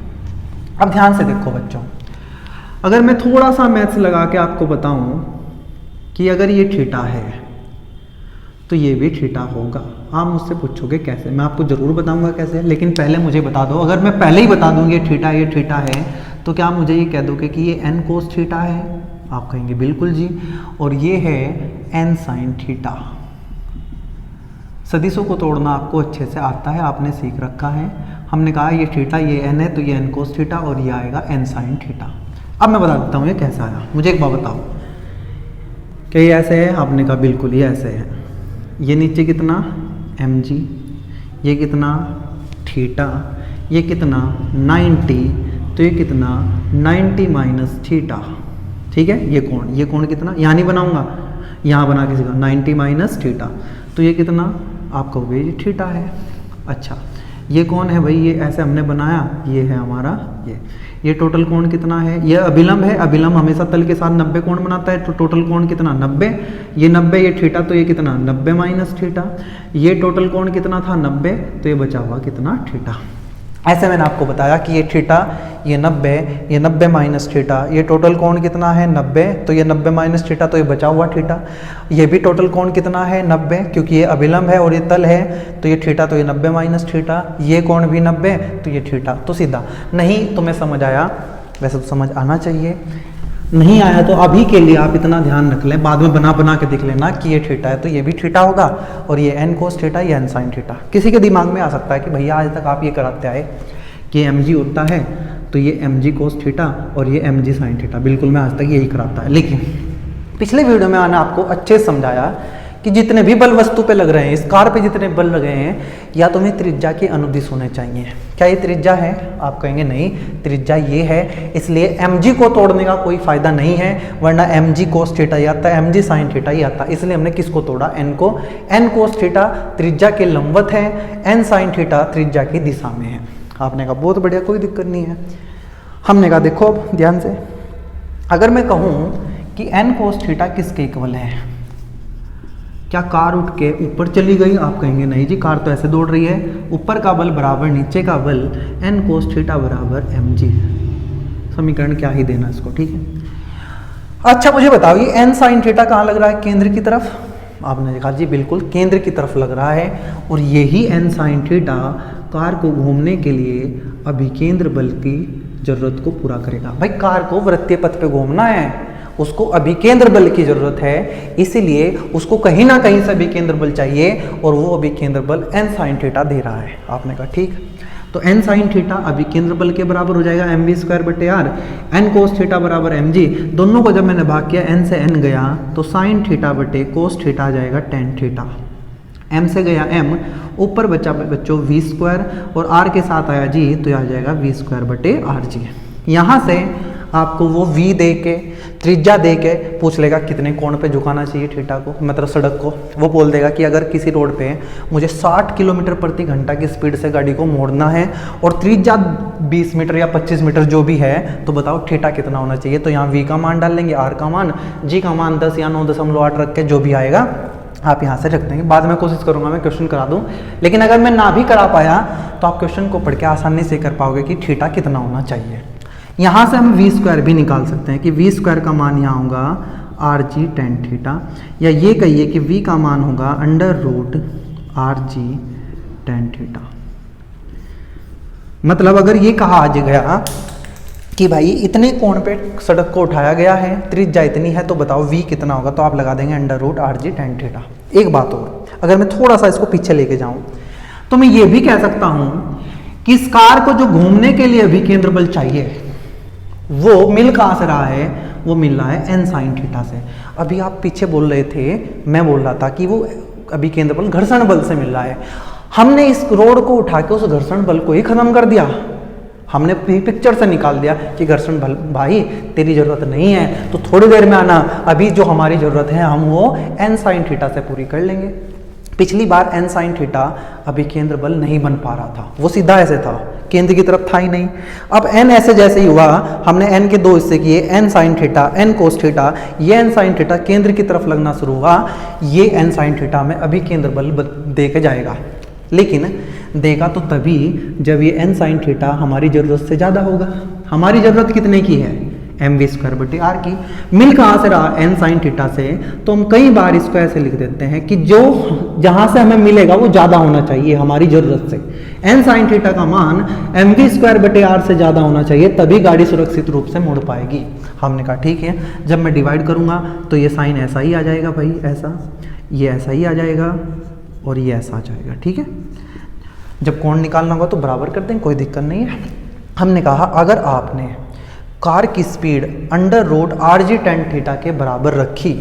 अब ध्यान से देखो बच्चों, अगर मैं थोड़ा सा मैथ्स लगा के आपको बताऊं कि अगर ये थीटा है तो ये भी थीटा होगा। आप मुझसे पूछोगे कैसे, मैं आपको ज़रूर बताऊंगा कैसे, लेकिन पहले मुझे बता दो। अगर मैं पहले ही बता दूँ ये थीटा है तो क्या मुझे ये कह दोगे कि ये n कोस थीटा है? आप कहेंगे बिल्कुल जी। और ये है n साइन थीटा। सदिशों को तोड़ना आपको अच्छे से आता है, आपने सीख रखा है। हमने कहा ये थीटा, ये n है, तो ये n कोस थीटा और ये आएगा n साइन थीटा। अब मैं बता देता हूँ ये कैसे आया। मुझे एक बात बताओ, क्या ये ऐसे है? आपने कहा बिल्कुल ये ऐसे है। ये नीचे कितना mg, ये कितना थीटा, ये कितना 90, तो ये कितना 90 माइनस थीटा, ठीक है। ये कोण कितना, यहाँ नहीं बनाऊंगा, यहाँ बना के सीखा, 90 माइनस थीटा, तो ये कितना आप कहोगे ये थीटा है। अच्छा, ये कौन है भाई? ये ऐसे हमने बनाया, ये है हमारा ये टोटल कोण कितना है? ये अभिलंब है, अभिलंब हमेशा तल के साथ 90 कोण बनाता है, तो टोटल कोण कितना 90। ये 90, ये थीटा, तो ये कितना 90 माइनस थीटा। ये टोटल कोण कितना था 90, तो ये बचा हुआ कितना थीटा। ऐसे मैंने आपको बताया कि ये थीटा, ये 90, ये 90 माइनस थीटा, ये टोटल कोण कितना है 90, तो ये 90 माइनस थीटा, तो ये बचा हुआ थीटा। ये भी टोटल कोण कितना है 90, क्योंकि ये अभिलंब है और ये तल है, तो ये थीटा, तो ये 90 माइनस थीटा। ये कोण भी 90, तो ये थीटा। तो सीधा नहीं तुम्हें समझ आया? वैसे तो समझ आना चाहिए। नहीं आया तो अभी के लिए आप इतना ध्यान रख लें, बाद में बना के दिख लेना कि ये थीटा है तो ये भी थीटा होगा, और ये n कोस थीटा, ये n साइन थीटा। किसी के दिमाग में आ सकता है कि भैया आज तक आप ये कराते आए कि mg होता है तो ये mg कोस थीटा और ये mg साइन थीटा। बिल्कुल मैं आज तक यही कराता है, लेकिन पिछले वीडियो में मैंने आपको अच्छे से समझाया कि जितने भी बल वस्तु पे लग रहे हैं, इस कार पे जितने बल लगे हैं, या तो हमें त्रिज्या के अनुदिश होने चाहिए। क्या ये त्रिज्या है? आप कहेंगे नहीं, त्रिज्या ये है, इसलिए mg को तोड़ने का कोई फायदा नहीं है, वरना mg कोस थीटा ही आता है, mg साइन थीटा ही आता है। इसलिए हमने किसको तोड़ा? n को। n कोस थीटा त्रिज्या के लंबवत है, n साइन थीटा त्रिज्या की दिशा में है। आपने कहा बहुत बढ़िया, कोई दिक्कत नहीं है। हमने कहा देखो अब ध्यान से, अगर मैं कहूँ कि n कोस थीटा किसके इक्वल है, क्या कार उठ के ऊपर चली गई? आप कहेंगे नहीं जी, कार तो ऐसे दौड़ रही है, ऊपर का बल बराबर नीचे का बल, n कोस थीटा बराबर mg। समीकरण क्या ही देना इसको, ठीक है। अच्छा मुझे बताओ, ये n साइन थीटा कहाँ लग रहा है? केंद्र की तरफ। आपने देखा जी बिल्कुल केंद्र की तरफ लग रहा है, और यही n साइन थीटा कार को घूमने के लिए अभिकेंद्र बल की जरूरत को पूरा करेगा। भाई कार को वृत्तीय पथ पे घूमना है, उसको अभिकेंद्र बल की जरूरत है, इसीलिए उसको कहीं ना कहीं से अभिकेंद्र बल चाहिए, और वो अभिकेंद्र बल n साइन थीटा दे रहा है। आपने कहा ठीक, तो n साइन थीटा अभिकेंद्र बल के बराबर हो जाएगा mv²/r। n कोस थीटा बराबर mg। दोनों को जब मैंने भाग किया, n से n गया तो साइन थीटा बटे कोस थीटा आ जाएगा tan थीटा। m से गया m, ऊपर बचा बच्चों v² और r के साथ आया g, तो आ जाएगा v²/rg। यहाँ से आपको वो v दे के त्रिज्या दे के पूछ लेगा कितने कोण पे झुकाना चाहिए थीटा को, मतलब सड़क को। वो बोल देगा कि अगर किसी रोड पे मुझे 60 किलोमीटर प्रति घंटा की स्पीड से गाड़ी को मोड़ना है और त्रिज्या 20 मीटर या 25 मीटर जो भी है, तो बताओ थीटा कितना होना चाहिए। तो यहाँ v का मान डाल लेंगे, r का मान, g का मान 10 या 9.8 रख के जो भी आएगा आप यहाँ से रख देंगे। बाद में कोशिश करूँगा मैं क्वेश्चन करा दूँ, लेकिन अगर मैं ना भी करा पाया तो आप क्वेश्चन को पढ़ के आसानी से कर पाओगे कि थीटा कितना होना चाहिए। यहाँ से हम वी स्क्वायर भी निकाल सकते हैं कि वी स्क्वायर का मान यहाँ होगा आर जी टेन थीटा, या ये कहिए कि वी का मान होगा under root R G tan theta. मतलब अगर ये कहा आ गया कि भाई इतने कोण पे सड़क को उठाया गया है, त्रिज्या इतनी है, तो बताओ v कितना होगा, तो आप लगा देंगे under root R G tan theta. एक बात और, अगर मैं थोड़ा सा इसको पीछे लेके जाऊं तो मैं ये भी कह सकता हूं कि इस कार को जो घूमने के लिए अभिकेंद्र बल चाहिए वो मिल कहां से रहा है, वो मिल रहा है एन साइन थीटा से। अभी आप पीछे बोल रहे थे, मैं बोल रहा था कि वो अभिकेंद्र बल घर्षण बल से मिल रहा है। हमने इस रोड को उठा के उस घर्षण बल को ही खत्म कर दिया, हमने पिक्चर से निकाल दिया कि घर्षण बल भाई तेरी जरूरत नहीं है, तो थोड़ी देर में आना, अभी जो हमारी जरूरत है हम वो एन साइन थीटा से पूरी कर लेंगे। पिछली बार एन साइन थीटा अभिकेंद्र बल नहीं बन पा रहा था, वो सीधा ऐसे था, केंद्र की तरफ था ही नहीं। अब एन ऐसे जैसे ही हुआ, हमने एन के दो हिस्से किए, N sign theta, N cos theta, ये एन साइन थीटा केंद्र की तरफ लगना शुरू हुआ, ये एन साइन थीटा में अभिकेंद्र बल दे के जाएगा। लेकिन देगा तो तभी जब ये एन साइन थीटा हमारी जरूरत से ज़्यादा होगा। हमारी जरूरत कितने की है, एम वी स्क्वायर बटे आर की। मिल कहाँ से रहा, एन साइन थीटा से, तो हम कई बार इसको ऐसे लिख देते हैं कि जो जहाँ से हमें मिलेगा वो ज़्यादा होना चाहिए हमारी ज़रूरत से। एन साइन थीटा का मान एम वी स्क्वायर बटे आर से ज़्यादा होना चाहिए, तभी गाड़ी सुरक्षित रूप से मुड़ पाएगी। हमने कहा ठीक है, जब मैं डिवाइड करूँगा तो ये साइन ऐसा ही आ जाएगा भाई, ऐसा, ये ऐसा ही आ जाएगा और ये ऐसा आ जाएगा, ठीक है। जब कोण निकालना होगा तो बराबर कर दें, कोई दिक्कत नहीं है। हमने कहा अगर आपने कार की speed under root R G tan theta के बराबर रखी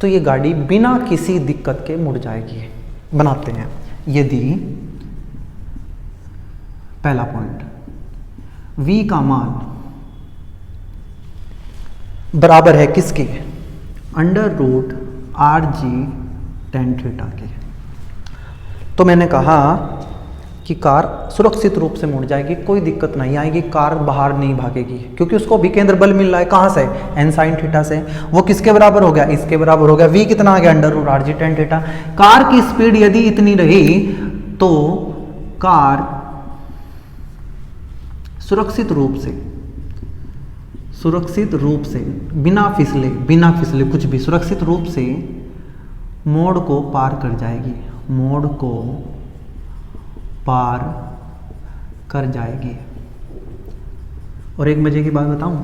तो ये गाड़ी बिना किसी दिक्कत के मुड़ जाएगी। बनाते हैं, यदि पहला पॉइंट v का मान बराबर है किसके, under root R G tan theta के, तो मैंने कहा कि कार सुरक्षित रूप से मुड़ जाएगी, कोई दिक्कत नहीं आएगी, कार बाहर नहीं भागेगी, क्योंकि उसको अभिकेंद्र बल मिल रहा है कहाँ से, एन साइन थीटा से। वो किसके बराबर हो गया, इसके बराबर हो गया। v कितना आ गया, under root R G tan theta. Car की स्पीड यदि इतनी रही तो कार सुरक्षित रूप से बिना फिसले कुछ भी सुरक्षित रूप से मोड़ को पार कर जाएगी, मोड़ को पार कर जाएगी। और एक मजे की बात बताऊं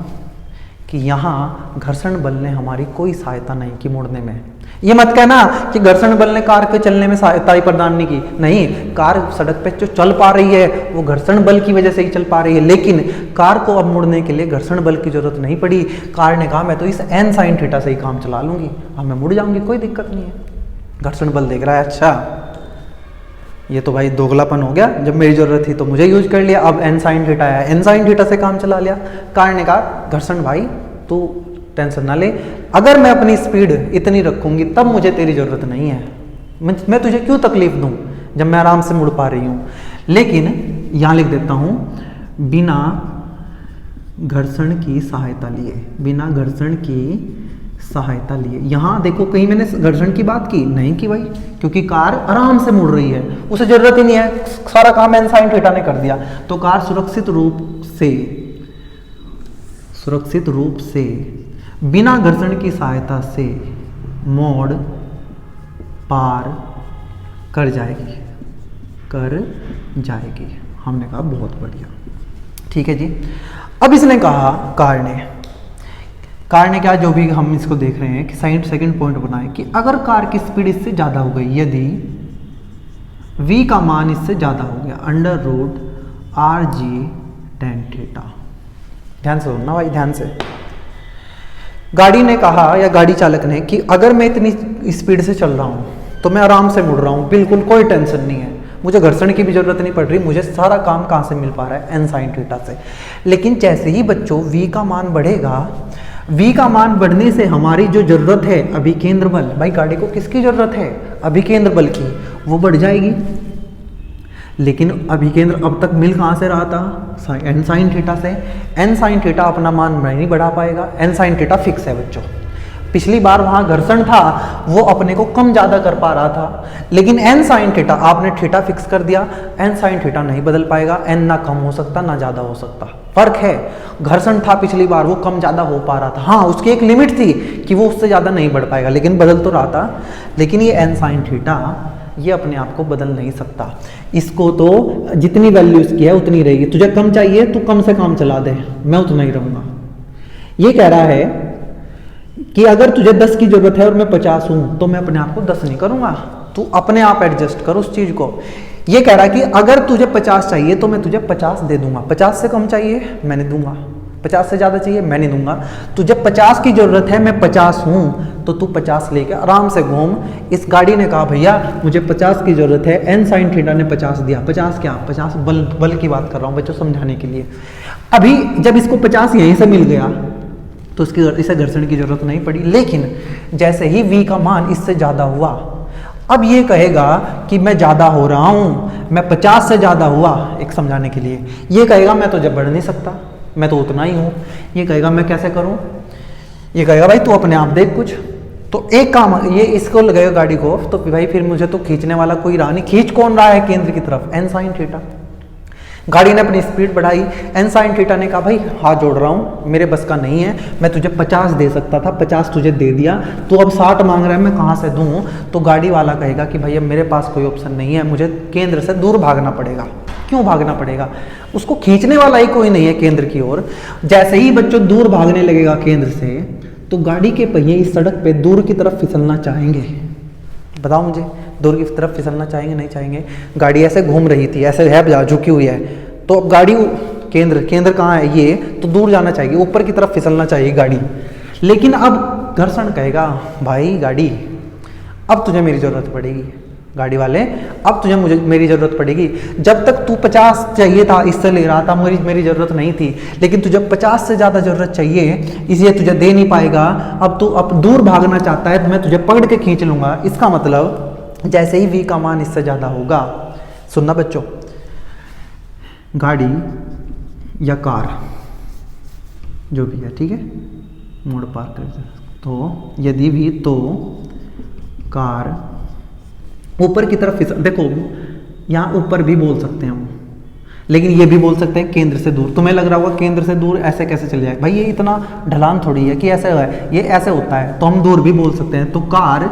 कि यहाँ घर्षण बल ने हमारी कोई सहायता नहीं की मुड़ने में। ये मत कहना कि घर्षण बल ने कार के चलने में सहायता ही प्रदान नहीं की, नहीं, कार सड़क पे जो चल पा रही है वो घर्षण बल की वजह से ही चल पा रही है, लेकिन कार को अब मुड़ने के लिए घर्षण बल की जरूरत नहीं पड़ी। कार ने कहा मैं तो इस एन साइन थीटा से ही काम चला लूंगी, अब मैं मुड़ जाऊंगी, कोई दिक्कत नहीं है। घर्षण बल देख रहा है, अच्छा ये तो भाई दोगलापन हो गया, जब मेरी जरूरत थी तो मुझे यूज कर लिया, अब एन साइन थीटा आया, एन साइन थीटा से काम चला लिया। कार ने कहा घर्षण भाई तू टेंशन ना ले, अगर मैं अपनी स्पीड इतनी रखूंगी तब मुझे तेरी जरूरत नहीं है, मैं तुझे क्यों तकलीफ दूं जब मैं आराम से मुड़ पा रही हूं। लेकिन यहां लिख देता हूं बिना घर्षण की सहायता लिए, बिना घर्षण की सहायता लिए। यहां देखो कहीं मैंने घर्षण की बात की नहीं की भाई, क्योंकि कार आराम से मुड़ रही है, उसे जरूरत ही नहीं है, सारा काम एन साइन थीटा ने कर दिया। तो कार सुरक्षित रूप से बिना घर्षण की सहायता से मोड़ पार कर जाएगी। हमने कहा बहुत बढ़िया, ठीक है जी। अब इसने कहा कार ने क्या, जो भी हम इसको देख रहे हैं कि सेकंड पॉइंट बनाए कि अगर कार की स्पीड इससे ज़्यादा हो गई, यदि v का मान इससे ज़्यादा हो गया, under root R G tan theta. ध्यान से सुनना भाई, ध्यान से। गाड़ी ने कहा या गाड़ी चालक ने कि अगर मैं इतनी स्पीड से चल रहा हूँ तो मैं आराम से मुड़ रहा हूँ, बिल्कुल कोई टेंशन नहीं है, मुझे घर्षण की भी जरूरत नहीं पड़ रही, मुझे सारा काम कहाँ से मिल पा रहा है, एन साइन थीटा से। लेकिन जैसे ही बच्चों v का मान बढ़ेगा, v का मान बढ़ने से हमारी जो जरूरत है अभिकेंद्र बल, भाई गाड़ी को किसकी जरूरत है, अभिकेंद्र बल की, वो बढ़ जाएगी। लेकिन अभिकेंद्र अब तक मिल कहाँ से रहा था, एन साइन थीटा से। एन साइन थीटा अपना मान नहीं बढ़ा पाएगा, एन साइन थीटा फिक्स है बच्चों। पिछली बार वहाँ घर्षण था, वो अपने को कम ज़्यादा कर पा रहा था, लेकिन एन साइन थीटा आपने थीटा फिक्स कर दिया, एन साइन थीटा नहीं बदल पाएगा, एन ना कम हो सकता ना ज़्यादा हो सकता। फर्क है, घर्षण था पिछली बार, वो कम ज़्यादा हो पा रहा था, हाँ उसकी एक लिमिट थी कि वो उससे ज़्यादा नहीं बढ़ पाएगा, लेकिन बदल तो रहा था। लेकिन ये एन साइन थीटा ये अपने आप को बदल नहीं सकता, इसको तो जितनी वैल्यू इसकी है उतनी रहेगी। तुझे कम चाहिए तो कम से कम चला दे, मैं उतना ही रहूँगा। ये कह रहा है कि अगर तुझे 10 की जरूरत है और मैं 50 हूं तो मैं अपने आप को 10 नहीं करूंगा, तू अपने आप एडजस्ट कर उस चीज को। ये कह रहा है कि अगर तुझे 50 चाहिए तो मैं तुझे 50 दे दूंगा, 50 से कम चाहिए मैं नहीं दूंगा, 50 से ज्यादा चाहिए मैं नहीं दूंगा। तुझे 50 की जरूरत है, मैं 50 हूं, तो तू 50 लेके आराम से घूम। इस गाड़ी ने कहा भैया मुझे 50 की जरूरत है, एन साइन थीटा ने 50 दिया। 50 क्या, 50 बल की बात कर रहा हूं बच्चों समझाने के लिए। अभी जब इसको 50 यहीं से मिल गया तो इसे घर्षण की जरूरत नहीं पड़ी। लेकिन जैसे ही v का मान इससे ज़्यादा हुआ, अब ये कहेगा कि मैं ज़्यादा हो रहा हूँ, मैं 50 से ज़्यादा हुआ, एक समझाने के लिए। ये कहेगा मैं तो जब बढ़ नहीं सकता, मैं तो उतना ही हूँ। ये कहेगा मैं कैसे करूँ, ये कहेगा भाई तू अपने आप देख कुछ। तो एक काम, ये इसको लगेगा गाड़ी को, तो भाई फिर मुझे तो खींचने वाला कोई रहा नहीं। खींच कौन रहा है केंद्र की तरफ, एन साइन थीटा। गाड़ी ने अपनी स्पीड बढ़ाई, एन साइन थीटा ने कहा भाई हाथ जोड़ रहा हूँ, मेरे बस का नहीं है, मैं तुझे 50 दे सकता था, 50 तुझे दे दिया, तू अब 60 मांग रहा है, मैं कहाँ से दूँ। तो गाड़ी वाला कहेगा कि भाई अब मेरे पास कोई ऑप्शन नहीं है, मुझे केंद्र से दूर भागना पड़ेगा। क्यों भागना पड़ेगा, उसको खींचने वाला ही कोई नहीं है केंद्र की ओर। जैसे ही बच्चों दूर भागने लगेगा केंद्र से, तो गाड़ी के पहिए इस सड़क पे दूर की तरफ फिसलना चाहेंगे। बताओ मुझे, दूर की तरफ फिसलना चाहेंगे नहीं चाहेंगे। गाड़ी ऐसे घूम रही थी, ऐसे है झुकी हुई है, तो अब गाड़ी केंद्र कहाँ है, ये तो दूर जाना चाहिए, ऊपर की तरफ फिसलना चाहिए गाड़ी। लेकिन अब घर्षण कहेगा भाई गाड़ी अब तुझे मेरी जरूरत पड़ेगी, गाड़ी वाले अब तुझे मेरी जरूरत पड़ेगी। जब तक तू 50 चाहिए था इससे ले रहा था, मेरी जरूरत नहीं थी, लेकिन तुझे 50 से ज़्यादा जरूरत चाहिए, इसलिए तुझे दे नहीं पाएगा। अब तू अब दूर भागना चाहता है तो मैं तुझे पकड़ के खींच लूँगा। इसका मतलब जैसे ही v का मान इससे ज़्यादा होगा, सुनना बच्चों, गाड़ी या कार जो भी है, ठीक है, मोड़ पार कर दे, तो यदि भी तो कार ऊपर की तरफ फिसल, देखो यहाँ ऊपर भी बोल सकते हैं हम, लेकिन ये भी बोल सकते हैं केंद्र से दूर। तुम्हें लग रहा होगा केंद्र से दूर ऐसे कैसे चले जाए, भाई ये इतना ढलान थोड़ी है कि ऐसे है, ये ऐसे होता है, तो हम दूर भी बोल सकते हैं। तो कार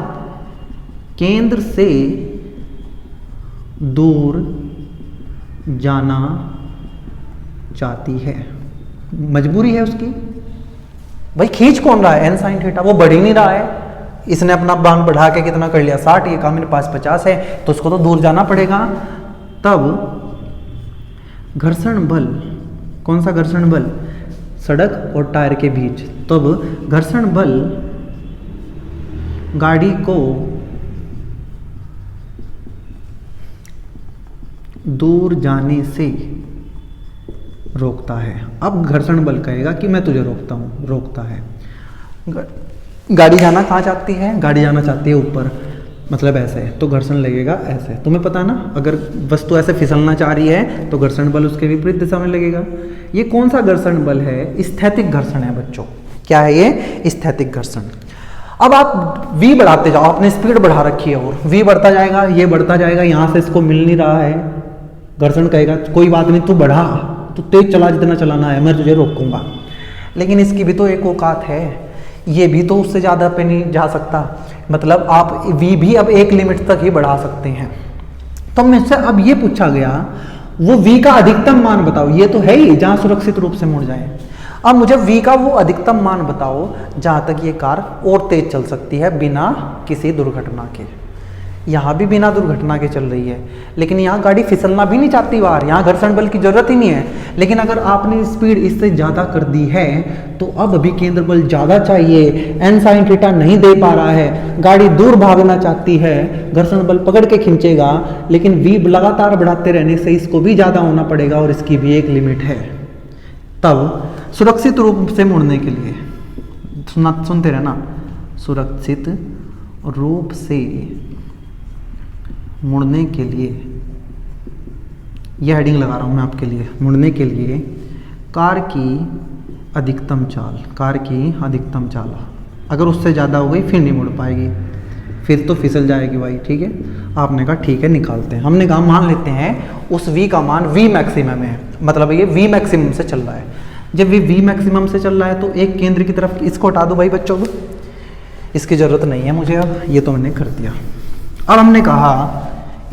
केंद्र से दूर जाना चाहती है, मजबूरी है उसकी। भाई खींच कौन रहा है, एन साइन थीटा, वो बढ़ ही नहीं रहा है। इसने अपना बांग बढ़ा के कितना कर लिया 60, ये कहा मेरे पास 50 है, तो उसको तो दूर जाना पड़ेगा। तब घर्षण बल, कौन सा घर्षण बल, सड़क और टायर के बीच, तब घर्षण बल गाड़ी को दूर जाने से रोकता है। अब घर्षण बल कहेगा कि मैं तुझे रोकता है। गाड़ी जाना कहाँ चाहती है, गाड़ी जाना चाहती है ऊपर, मतलब ऐसे, तो घर्षण लगेगा ऐसे। तुम्हें पता है ना, अगर वस्तु ऐसे फिसलना चाह रही है तो घर्षण बल उसके विपरीत दिशा में लगेगा। ये कौन सा घर्षण बल है, स्थैतिक घर्षण है बच्चों। क्या है ये, स्थैतिक घर्षण। अब आप v बढ़ाते जाओ, आपने स्पीड बढ़ा रखी है और v बढ़ता जाएगा, ये बढ़ता जाएगा, यहाँ से इसको मिल नहीं रहा है। घर्षण कहेगा कोई बात नहीं, तू बढ़ा, तू तेज चला जितना चलाना है, मैं तुझे रोकूंगा। लेकिन इसकी भी तो एक औकात है, ये भी तो उससे ज़्यादा पे नहीं जा सकता। मतलब आप v भी अब एक लिमिट तक ही बढ़ा सकते हैं। तो मुझसे अब ये पूछा गया, वो v का अधिकतम मान बताओ, ये तो है ही जहाँ सुरक्षित रूप से मुड़ जाए। अब मुझे v का वो अधिकतम मान बताओ जहाँ तक ये कार और तेज चल सकती है बिना किसी दुर्घटना के। यहाँ भी बिना दुर्घटना के चल रही है, लेकिन यहाँ गाड़ी फिसलना भी नहीं चाहती बाहर, यहाँ घर्षण बल की जरूरत ही नहीं है। लेकिन अगर आपने स्पीड इससे ज़्यादा कर दी है तो अब अभिकेंद्र बल ज़्यादा चाहिए, एन साइन थीटा नहीं दे पा रहा है, गाड़ी दूर भागना चाहती है, घर्षण बल पकड़ के खींचेगा, लेकिन वी लगातार बढ़ाते रहने से इसको भी ज़्यादा होना पड़ेगा और इसकी भी एक लिमिट है। तब सुरक्षित रूप से मुड़ने के लिए, सुनते रहना, सुरक्षित रूप से मुड़ने के लिए, यह हेडिंग लगा रहा हूँ मैं आपके लिए, मुड़ने के लिए कार की अधिकतम चाल अगर उससे ज़्यादा हो गई फिर नहीं मुड़ पाएगी, फिर तो फिसल जाएगी भाई। ठीक है, आपने कहा ठीक है निकालते हैं। हमने कहा मान लेते हैं उस v का मान v मैक्सिमम है, मतलब ये v मैक्सिमम से चल रहा है। जब v मैक्सिमम से चल रहा है तो एक केंद्र की तरफ इसको हटा दो भाई बच्चों को, इसकी ज़रूरत नहीं है मुझे, अब ये तो मैंने कर दिया। अब हमने कहा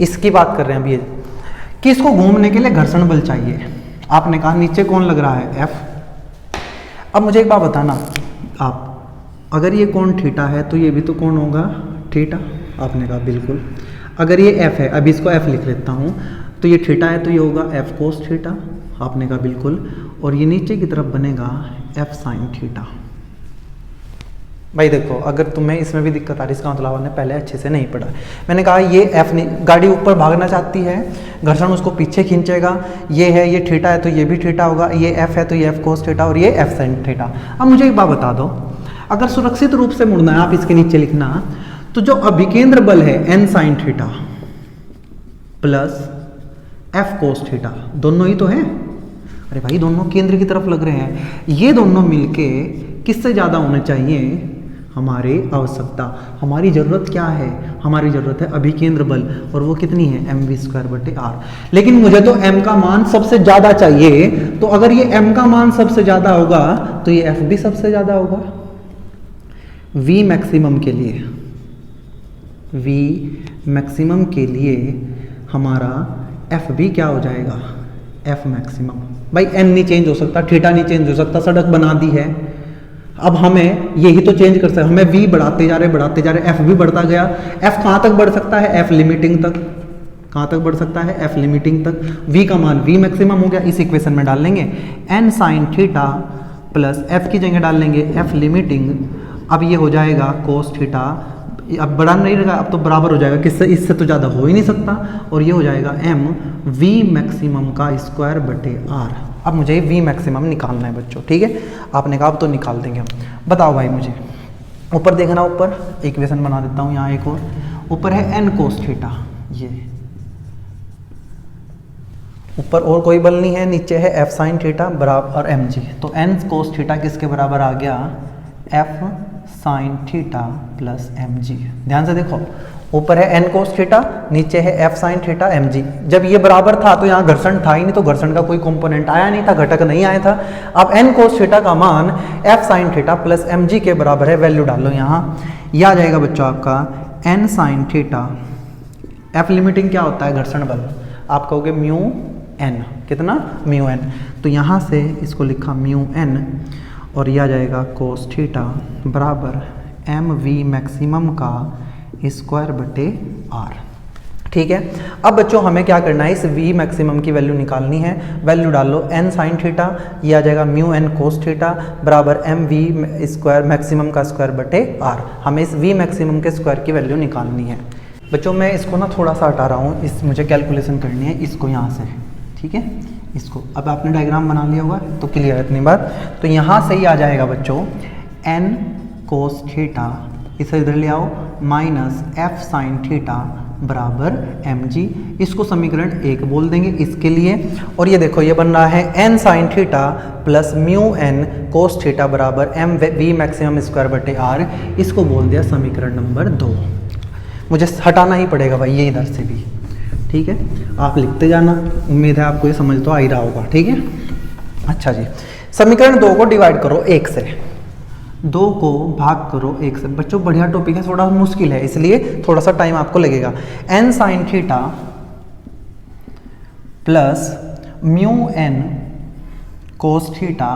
इसकी बात कर रहे हैं अभी कि इसको घूमने के लिए घर्षण बल चाहिए। आपने कहा नीचे कौन लग रहा है, F। अब मुझे एक बात बताना आप, अगर ये कोण थीटा है तो ये भी तो कोण होगा थीटा। आपने कहा बिल्कुल। अगर ये F है, अभी इसको F लिख लेता हूँ, तो ये थीटा है तो ये होगा F कोस थीटा। आपने कहा बिल्कुल। और ये नीचे की तरफ बनेगा F साइन थीटा। भाई देखो, अगर तुम्हें इसमें भी दिक्कत आ रही है इसका मतलब आपने पहले अच्छे से नहीं पढ़ा। मैंने कहा ये F नहीं, गाड़ी ऊपर भागना चाहती है, घर्षण उसको पीछे खींचेगा, ये है, ये थीटा है तो ये भी थीटा होगा, ये F है तो ये F कोस थीटा और ये F साइन थीटा। अब मुझे एक बात बता दो, अगर सुरक्षित रूप से मुड़ना है, आप इसके नीचे लिखना, तो जो अभिकेंद्र बल है n sign theta plus F cos theta, दोनों ही तो हैं। अरे भाई दोनों केंद्र की तरफ लग रहे हैं, ये दोनों मिलके किससे ज़्यादा होने चाहिए, हमारी आवश्यकता, हमारी ज़रूरत क्या है, हमारी ज़रूरत है अभिकेंद्र बल, और वो कितनी है mv²/r। लेकिन मुझे तो m का मान सबसे ज़्यादा चाहिए, तो अगर ये m का मान सबसे ज़्यादा होगा तो ये f भी सबसे ज़्यादा होगा। v मैक्सिमम के लिए, v मैक्सिमम के लिए हमारा f भी क्या हो जाएगा, f मैक्सिमम। भाई n नहीं चेंज हो सकता, थीटा नहीं चेंज हो सकता, सड़क बना दी है, अब हमें यही तो चेंज कर सकते, हमें v बढ़ाते जा रहे, f भी बढ़ता गया। f कहाँ तक बढ़ सकता है, f लिमिटिंग तक। कहाँ तक बढ़ सकता है, f लिमिटिंग तक। v का मान v मैक्सिमम हो गया, इस इक्वेशन में डाल लेंगे n sign theta plus f की जगह डाल लेंगे f लिमिटिंग। अब ये हो जाएगा कोस थीटा, अब बढ़ा नहीं रहेगा, अब तो बराबर हो जाएगा किससे, इससे तो ज़्यादा हो ही नहीं सकता, और ये हो जाएगा m v मैक्सिमम का स्क्वायर/r। अब मुझे v मैक्सिमम निकालना है बच्चों, ठीक है। आपने कहा अब तो निकाल देंगे हम। बताओ भाई मुझे, ऊपर देखना, ऊपर इक्वेशन बना देता हूँ यहाँ एक और, ऊपर है n कोस थीटा, ये ऊपर और कोई बल नहीं है, नीचे है f साइन थीटा बराबर mg। तो n कोस थीटा किसके बराबर आ गया, f sign theta plus mg। ध्यान से देखो, ऊपर है n कोस थीटा, नीचे है f साइन थीटा mg। जब ये बराबर था तो यहाँ घर्षण था ही नहीं, तो घर्षण का कोई कंपोनेंट आया नहीं था, घटक नहीं आया था। अब n कोस थीटा का मान f sign theta plus mg के बराबर है, वैल्यू डाल लो यहाँ, यह आ जाएगा बच्चों आपका n sine theta. f limiting क्या होता है, घर्षण बल, आप कहोगे म्यू n, कितना, म्यू n, तो यहाँ से इसको लिखा म्यू n, और यह आ जाएगा कोस थीटा बराबर mv मैक्सिमम का स्क्वायर/r। ठीक है। अब बच्चों हमें क्या करना है, इस v मैक्सिमम की वैल्यू निकालनी है। वैल्यू डाल लो n साइन थीटा, ये आ जाएगा म्यू n कोस थीटा बराबर mv स्क्वायर मैक्सिमम का स्क्वायर/r। हमें इस v मैक्सिमम के स्क्वायर की वैल्यू निकालनी है। बच्चों मैं इसको ना थोड़ा सा हटा रहा हूँ, इस मुझे कैलकुलेशन करनी है इसको यहाँ से, ठीक है। इसको अब आपने डायग्राम बना लिया होगा तो क्लियर है इतनी बात। तो यहाँ से ही आ जाएगा बच्चों n कोस थीटा, इसे इधर ले आओ, माइनस f साइन थीटा बराबर mg। इसको समीकरण 1 बोल देंगे इसके लिए। और ये देखो ये बन रहा है n sign theta plus mu n cos theta बराबर m v मैक्सिमम स्क्वायर/r। इसको बोल दिया समीकरण नंबर 2। मुझे हटाना ही पड़ेगा भाई ये इधर से भी, ठीक है। आप लिखते जाना, उम्मीद है आपको ये समझ तो आ ही रहा होगा, ठीक है। अच्छा जी, समीकरण 2 को डिवाइड करो 1 से, 2 को भाग करो 1 से। बच्चों बढ़िया टॉपिक है, थोड़ा मुश्किल है इसलिए थोड़ा सा टाइम आपको लगेगा। n sign theta plus mu n cos theta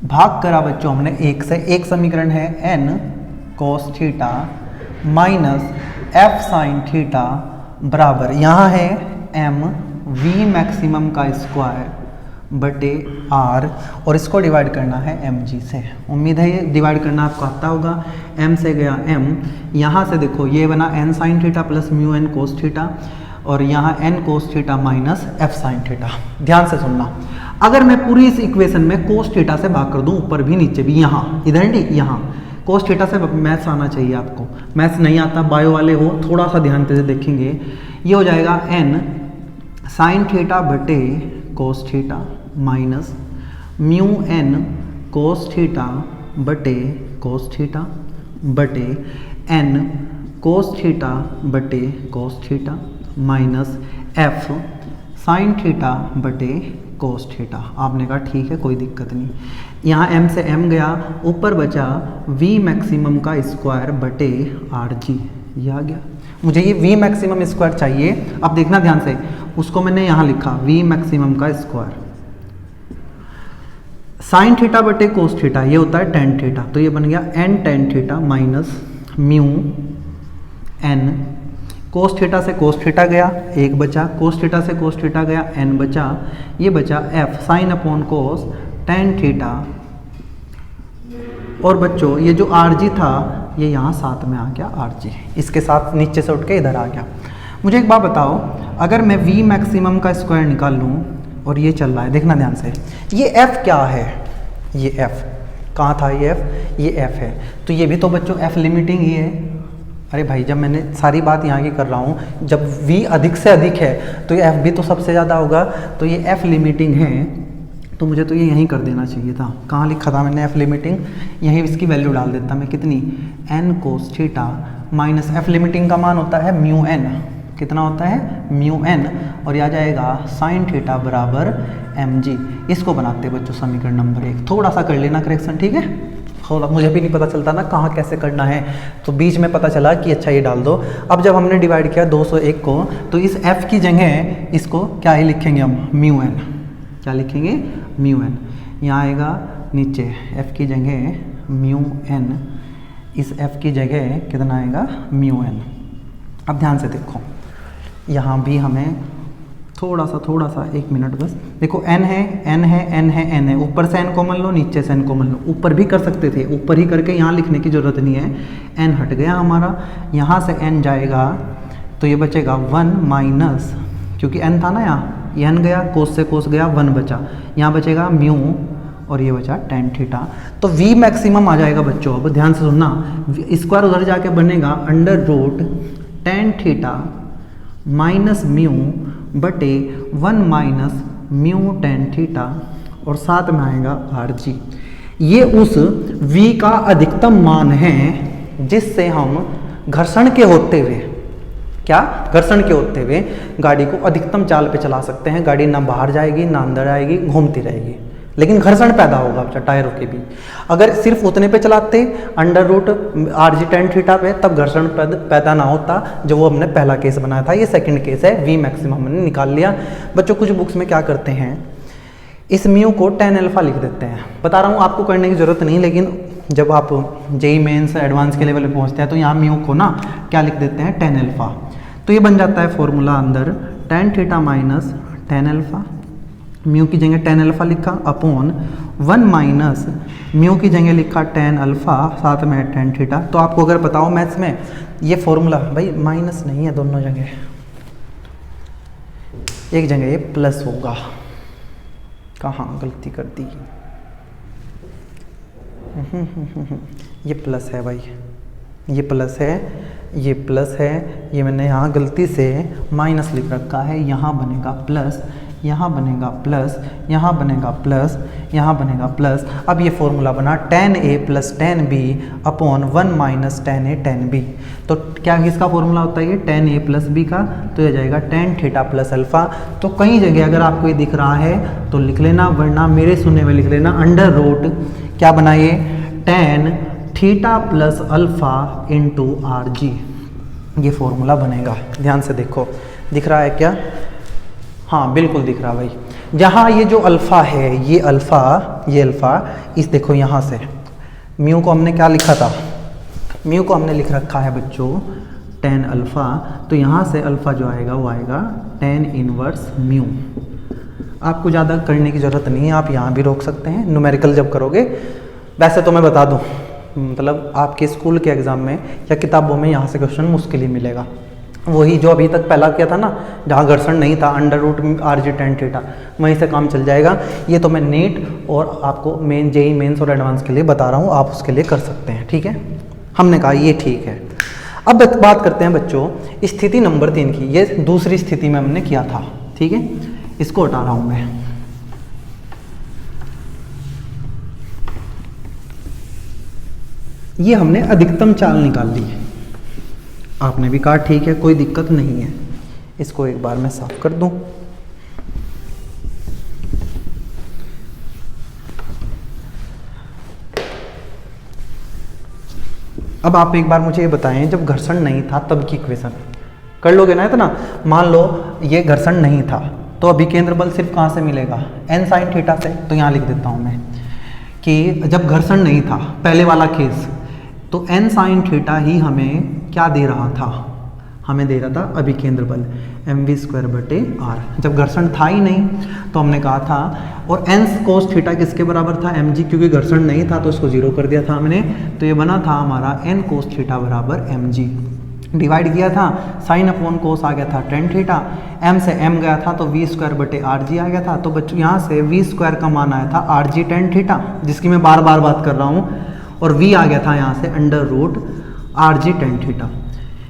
भाग करा बच्चों हमने 1 से, एक समीकरण है n कोस theta minus F sine theta बराबर, यहाँ है एम वी मैक्सिमम का स्क्वायर बटे आर, और इसको डिवाइड करना है एम जी से। उम्मीद है ये डिवाइड करना आपको आता होगा। एम से गया एम, यहाँ से देखो ये बना N sign theta plus mu N cos theta, और यहाँ N cos theta minus F sine theta. ध्यान से सुनना, अगर मैं पूरी इस इक्वेशन में कोस थीटा से भाग कर दूँ, ऊपर भी नीचे भी, यहाँ इधर नहीं यहाँ कोस थीटा से मैथ्स आना चाहिए आपको। मैथ्स नहीं आता, बायो वाले हो थोड़ा सा ध्यान से देखेंगे, ये हो जाएगा एन साइन थीटा बटे cos theta minus mu N cos theta बटे कोस थीटा बटे एन कोस थीटा बटे cos theta minus F sine theta बटे कोस थीटा। आपने कहा ठीक है कोई दिक्कत नहीं, यहाँ m से m गया, ऊपर बचा v मैक्सिमम का स्क्वायर बटे आर जी, ये आ गया। मुझे ये v मैक्सिमम स्क्वायर चाहिए। अब देखना ध्यान से, उसको मैंने यहाँ लिखा v मैक्सिमम का स्क्वायर साइन थीटा बटे कोस थीटा, ये होता है टेन थीटा, तो ये बन गया N tan theta minus mu N cos theta से कोस थीटा गया, एक बचा, कोस थीटा से कोस थीटा गया, एन बचा, ये बचा एफ साइन अपॉन कोस टेन थीटा, और बच्चों ये जो आर जी था ये यहाँ साथ में आ गया आर जी, इसके साथ नीचे से उठ के इधर आ गया। मुझे एक बात बताओ, अगर मैं वी मैक्सिमम का स्क्वायर निकाल लूँ और ये चल रहा है, देखना ध्यान से, ये एफ क्या है, ये एफ कहाँ था, ये एफ है, तो ये भी तो बच्चों एफ लिमिटिंग ही है। अरे भाई जब मैंने सारी बात यहाँ की कर रहा हूँ, जब v अधिक से अधिक है तो ये f भी तो सबसे ज़्यादा होगा, तो ये f लिमिटिंग है, तो मुझे तो ये यहीं कर देना चाहिए था। कहाँ लिखा था मैंने f लिमिटिंग, यहीं इसकी वैल्यू डाल देता मैं, कितनी n कोस थीटा माइनस f लिमिटिंग का मान होता है म्यू n, कितना होता है म्यू n, और यह आ जाएगा साइन थीटा बराबर mg। इसको बनाते बच्चों समीकरण नंबर 1, थोड़ा सा कर लेना करेक्शन, ठीक है। थोड़ा मुझे भी नहीं पता चलता ना कहाँ कैसे करना है, तो बीच में पता चला कि अच्छा ये डाल दो। अब जब हमने डिवाइड किया 201 को, तो इस f की जगह इसको क्या ही लिखेंगे हम, म्यू n, क्या लिखेंगे म्यू n, यहाँ आएगा नीचे f की जगह म्यू n, इस f की जगह कितना आएगा म्यू n। अब ध्यान से देखो, यहाँ भी हमें थोड़ा सा 1 मिनट बस, देखो n है n है n है n है, ऊपर से n कॉमन लो, नीचे से n कॉमन लो, ऊपर भी कर सकते थे, ऊपर ही करके यहाँ लिखने की ज़रूरत नहीं है। n हट गया हमारा, यहाँ से n जाएगा तो ये बचेगा 1 माइनस, क्योंकि n था ना यहाँ, ये n गया, कोस से कोस गया, 1 बचा, यहाँ बचेगा म्यू, और ये बचा टेन थीटा, तो v मैक्सिमम आ जाएगा बच्चों। अब ध्यान से सुनना, स्क्वायर उधर जाके बनेगा under root tan theta minus mu बटे 1 माइनस म्यू टेन थीटा, और साथ में आएगा आर जी। ये उस v का अधिकतम मान है जिससे हम घर्षण के होते हुए, क्या घर्षण के होते हुए गाड़ी को अधिकतम चाल पे चला सकते हैं। गाड़ी ना बाहर जाएगी ना अंदर आएगी, घूमती रहेगी, लेकिन घर्षण पैदा होगा टायरों के भी। अगर सिर्फ उतने पे चलाते under root R G tan theta पे, तब घर्षण पैदा ना होता, जो वो हमने पहला केस बनाया था। ये सेकंड केस है, वी मैक्सिमम हमने निकाल लिया। बच्चों कुछ बुक्स में क्या करते हैं, इस म्यू को टेन अल्फा लिख देते हैं। बता रहा हूँ आपको करने की ज़रूरत नहीं, लेकिन जब आप जेई मेंस एडवांस के लेवल पे पहुँचते हैं तो यहाँ म्यू को ना क्या लिख देते हैं, टेन अल्फा। तो ये बन जाता है फॉर्मूला अंदर ten theta minus tan alpha, mu की जगह टेन अल्फा लिखा अपॉन 1 माइनस म्यू की जगह लिखा टेन अल्फा, साथ में टेन थीटा। तो आपको अगर बताओ मैथ्स में ये फॉर्मूला, भाई माइनस नहीं है दोनों जगह, एक जगह ये प्लस होगा, कहाँ गलती कर दी, ये प्लस है भाई, ये प्लस है, ये प्लस है, ये मैंने यहाँ गलती से माइनस लिख रखा है। यहाँ बनेगा प्लस, यहाँ बनेगा प्लस, यहाँ बनेगा प्लस, यहाँ बनेगा प्लस। अब ये फॉर्मूला बना tan A plus tan B upon 1 minus tan A tan B. तो क्या इसका फॉर्मूला होता है ये टेन ए प्लस बी का, तो ये जाएगा टेन थीटा प्लस अल्फा। तो कई जगह अगर आपको ये दिख रहा है तो लिख लेना, वरना मेरे सुने हुए लिख लेना अंडर रूट क्या बनाइए, tan theta plus alpha into R जी, ये फॉर्मूला बनेगा। ध्यान से देखो, दिख रहा है क्या, हाँ बिल्कुल दिख रहा भाई। जहाँ ये जो अल्फ़ा है, ये अल्फ़ा, इस देखो यहाँ से म्यू को हमने क्या लिखा था, म्यू को हमने लिख रखा है बच्चों tan अल्फ़ा, तो यहाँ से अल्फ़ा जो आएगा वो आएगा tan इनवर्स म्यू। आपको ज़्यादा करने की ज़रूरत नहीं है, आप यहाँ भी रोक सकते हैं न्यूमेरिकल जब करोगे। वैसे तो मैं बता दूँ, मतलब आपके स्कूल के एग्ज़ाम में या किताबों में यहाँ से क्वेश्चन मुश्किल ही मिलेगा। वही जो अभी तक पहला किया था ना, जहाँ घर्षण नहीं था, under root RG tan theta, वहीं से काम चल जाएगा। ये तो मैं नीट और आपको मेन JEE मेंस और एडवांस के लिए बता रहा हूँ, आप उसके लिए कर सकते हैं, ठीक है। हमने कहा ये ठीक है। अब बात करते हैं बच्चों स्थिति नंबर 3 की। ये दूसरी स्थिति में हमने किया था, ठीक है। इसको हटा रहा हूँ मैं। ये हमने अधिकतम चाल निकाल ली है, आपने भी कहा ठीक है, कोई दिक्कत नहीं है। इसको एक बार मैं साफ कर दूं। अब आप एक बार मुझे ये बताएं, जब घर्षण नहीं था तब की इक्वेशन कर लोगे ना इतना। मान लो ये घर्षण नहीं था, तो अभिकेंद्र बल सिर्फ कहाँ से मिलेगा, n sin थीटा से। तो यहाँ लिख देता हूँ मैं कि जब घर्षण नहीं था, पहले वाला केस, तो n sin थीटा ही हमें क्या दे रहा था, हमें दे रहा था अभिकेंद्र बल mv²/r। जब घर्षण था ही नहीं तो हमने कहा था, और n cos थीटा किसके बराबर था, mg, क्योंकि घर्षण नहीं था तो इसको जीरो कर दिया था हमने। तो ये बना था हमारा n cos थीटा बराबर mg, डिवाइड किया था, साइन अपॉन कोस आ गया था tan थीटा, m से m गया था तो v²/rg आ गया था। तो बच्चों यहाँ से v² का मान आया था rg tan थीटा, जिसकी मैं बार बार बात कर रहा हूँ, और v आ गया था यहाँ से √rg tan थीटा।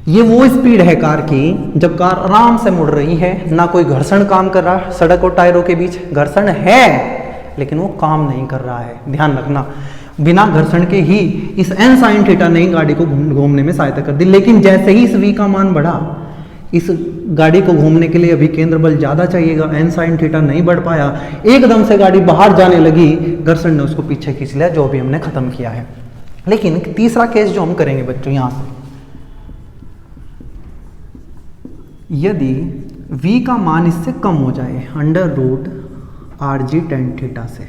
ये वो स्पीड है कार की जब कार आराम से मुड़ रही है, ना कोई घर्षण काम कर रहा है, सड़क और टायरों के बीच घर्षण है लेकिन वो काम नहीं कर रहा है, ध्यान रखना। बिना घर्षण के ही इस n sin थीटा ने गाड़ी को घूमने में सहायता कर दी, लेकिन जैसे ही इस v का मान बढ़ा, इस गाड़ी को घूमने के लिए अभिकेंद्र बल ज़्यादा चाहिएगा, n sin थीटा नहीं बढ़ पाया, एकदम से गाड़ी बाहर जाने लगी, घर्षण ने उसको पीछे खींच लिया, जो भी हमने खत्म किया है। लेकिन तीसरा केस जो हम करेंगे बच्चों, यहाँ से यदि v का मान इससे कम हो जाए √rg tan थीटा से,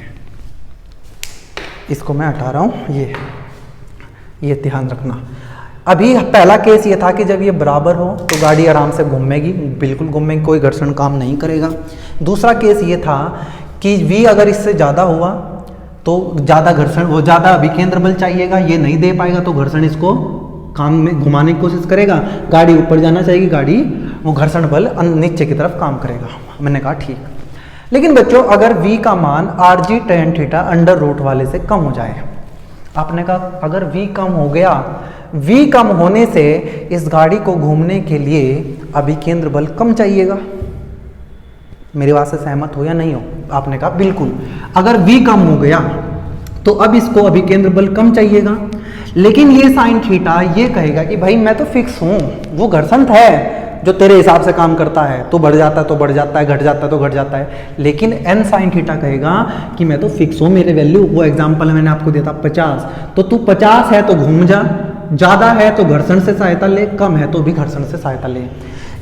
इसको मैं हटा रहा हूँ, ये ध्यान रखना। अभी पहला केस ये था कि जब ये बराबर हो तो गाड़ी आराम से घूमेगी, बिल्कुल घूमेगी, कोई घर्षण काम नहीं करेगा। दूसरा केस ये था कि v अगर इससे ज़्यादा हुआ तो ज़्यादा घर्षण, वो ज़्यादा अभिकेंद्र बल चाहिएगा, ये नहीं दे पाएगा तो घर्षण इसको काम में घुमाने की कोशिश करेगा, गाड़ी ऊपर जाना चाहेगी, गाड़ी वो घर्षण बल नीचे की तरफ काम करेगा। मैंने कहा ठीक। लेकिन बच्चों अगर v का मान rg tan theta under root वाले से कम हो जाए, आपने कहा अगर v कम हो गया, v कम होने से इस गाड़ी को घूमने के लिए अभिकेंद्र बल कम चाहिएगा। मेरी बात से सहमत हो या नहीं हो? आपने कहा बिल्कुल। अगर v कम हो गया तो अब इसको अभिकेंद्र बल कम चाहिएगा, लेकिन ये साइन थीटा ये कहेगा कि भाई मैं तो फिक्स हूँ, वो घर्षण है जो तेरे हिसाब से काम करता है, तो बढ़ जाता है तो बढ़ जाता है, घट जाता है तो घट जाता है। लेकिन n sin थीटा कहेगा कि मैं तो फिक्स हूँ, मेरे वैल्यू, वो एग्जांपल मैंने आपको दिया था 50, तो तू 50 है तो घूम जा, ज़्यादा है तो घर्षण से सहायता ले, कम है तो भी घर्षण से सहायता ले।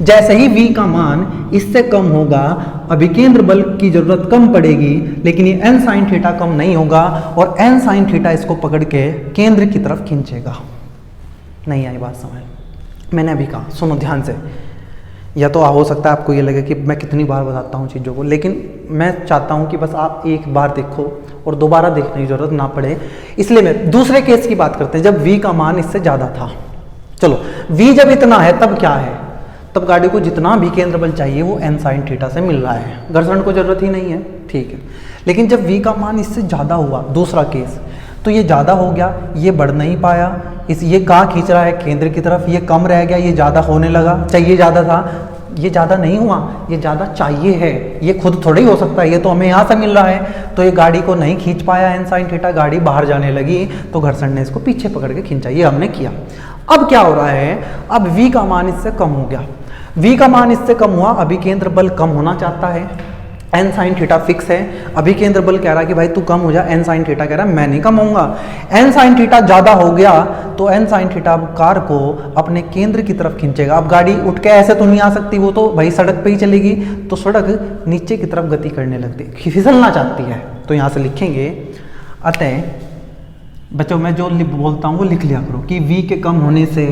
जैसे ही v का मान इससे कम होगा, अभिकेंद्र बल की जरूरत कम पड़ेगी, लेकिन ये n sin थीटा कम नहीं होगा, और n sin थीटा इसको पकड़ के केंद्र की तरफ खींचेगा। नहीं आई बात समझ? मैंने अभी कहा, सुनो ध्यान से। या तो हो सकता है आपको ये लगे कि मैं कितनी बार बताता हूँ चीज़ों को, लेकिन मैं चाहता हूँ कि बस आप एक बार देखो और दोबारा देखने की जरूरत ना पड़े, इसलिए मैं दूसरे केस की बात करते हैं जब v का मान इससे ज़्यादा था। चलो v जब इतना है तब क्या है, तब गाड़ी को जितना भी केंद्र बल चाहिए वो n sin थीटा से मिल रहा है, घर्षण को जरूरत ही नहीं है, ठीक है। लेकिन जब v का मान इससे ज़्यादा हुआ, दूसरा केस, तो ये ज़्यादा हो गया, ये बढ़ नहीं पाया, ये कहाँ खींच रहा है, केंद्र की तरफ, ये कम रह गया, ये ज़्यादा होने लगा, चाहिए ज़्यादा था, ये ज़्यादा नहीं हुआ, ये ज़्यादा चाहिए है, ये खुद थोड़ा ही हो सकता है, ये तो हमें यहाँ से मिल रहा है, तो ये गाड़ी को नहीं खींच पाया n sin थीटा, गाड़ी बाहर जाने लगी, तो घर्षण ने इसको पीछे पकड़ के खींचा, ये हमने किया। अब क्या हो रहा है, अब v का मान इससे कम हो गया, v का मान इससे कम हुआ, अभिकेंद्र बल कम होना चाहता है, n sin थीटा फिक्स है, अभिकेंद्र बल कह रहा है कि भाई तू कम हो जा, n sin थीटा कह रहा है मैं नहीं कम होऊंगा। n sin थीटा ज़्यादा हो गया तो n sin थीटा अब कार को अपने केंद्र की तरफ खींचेगा। अब गाड़ी उठ के ऐसे तो नहीं आ सकती, वो तो भाई सड़क पे ही चलेगी, तो सड़क नीचे की तरफ गति करने लगती, फिसलना चाहती है। तो यहाँ से लिखेंगे, अतः बच्चों मैं जो बोलता हूँ वो लिख लिया करो कि v के कम होने से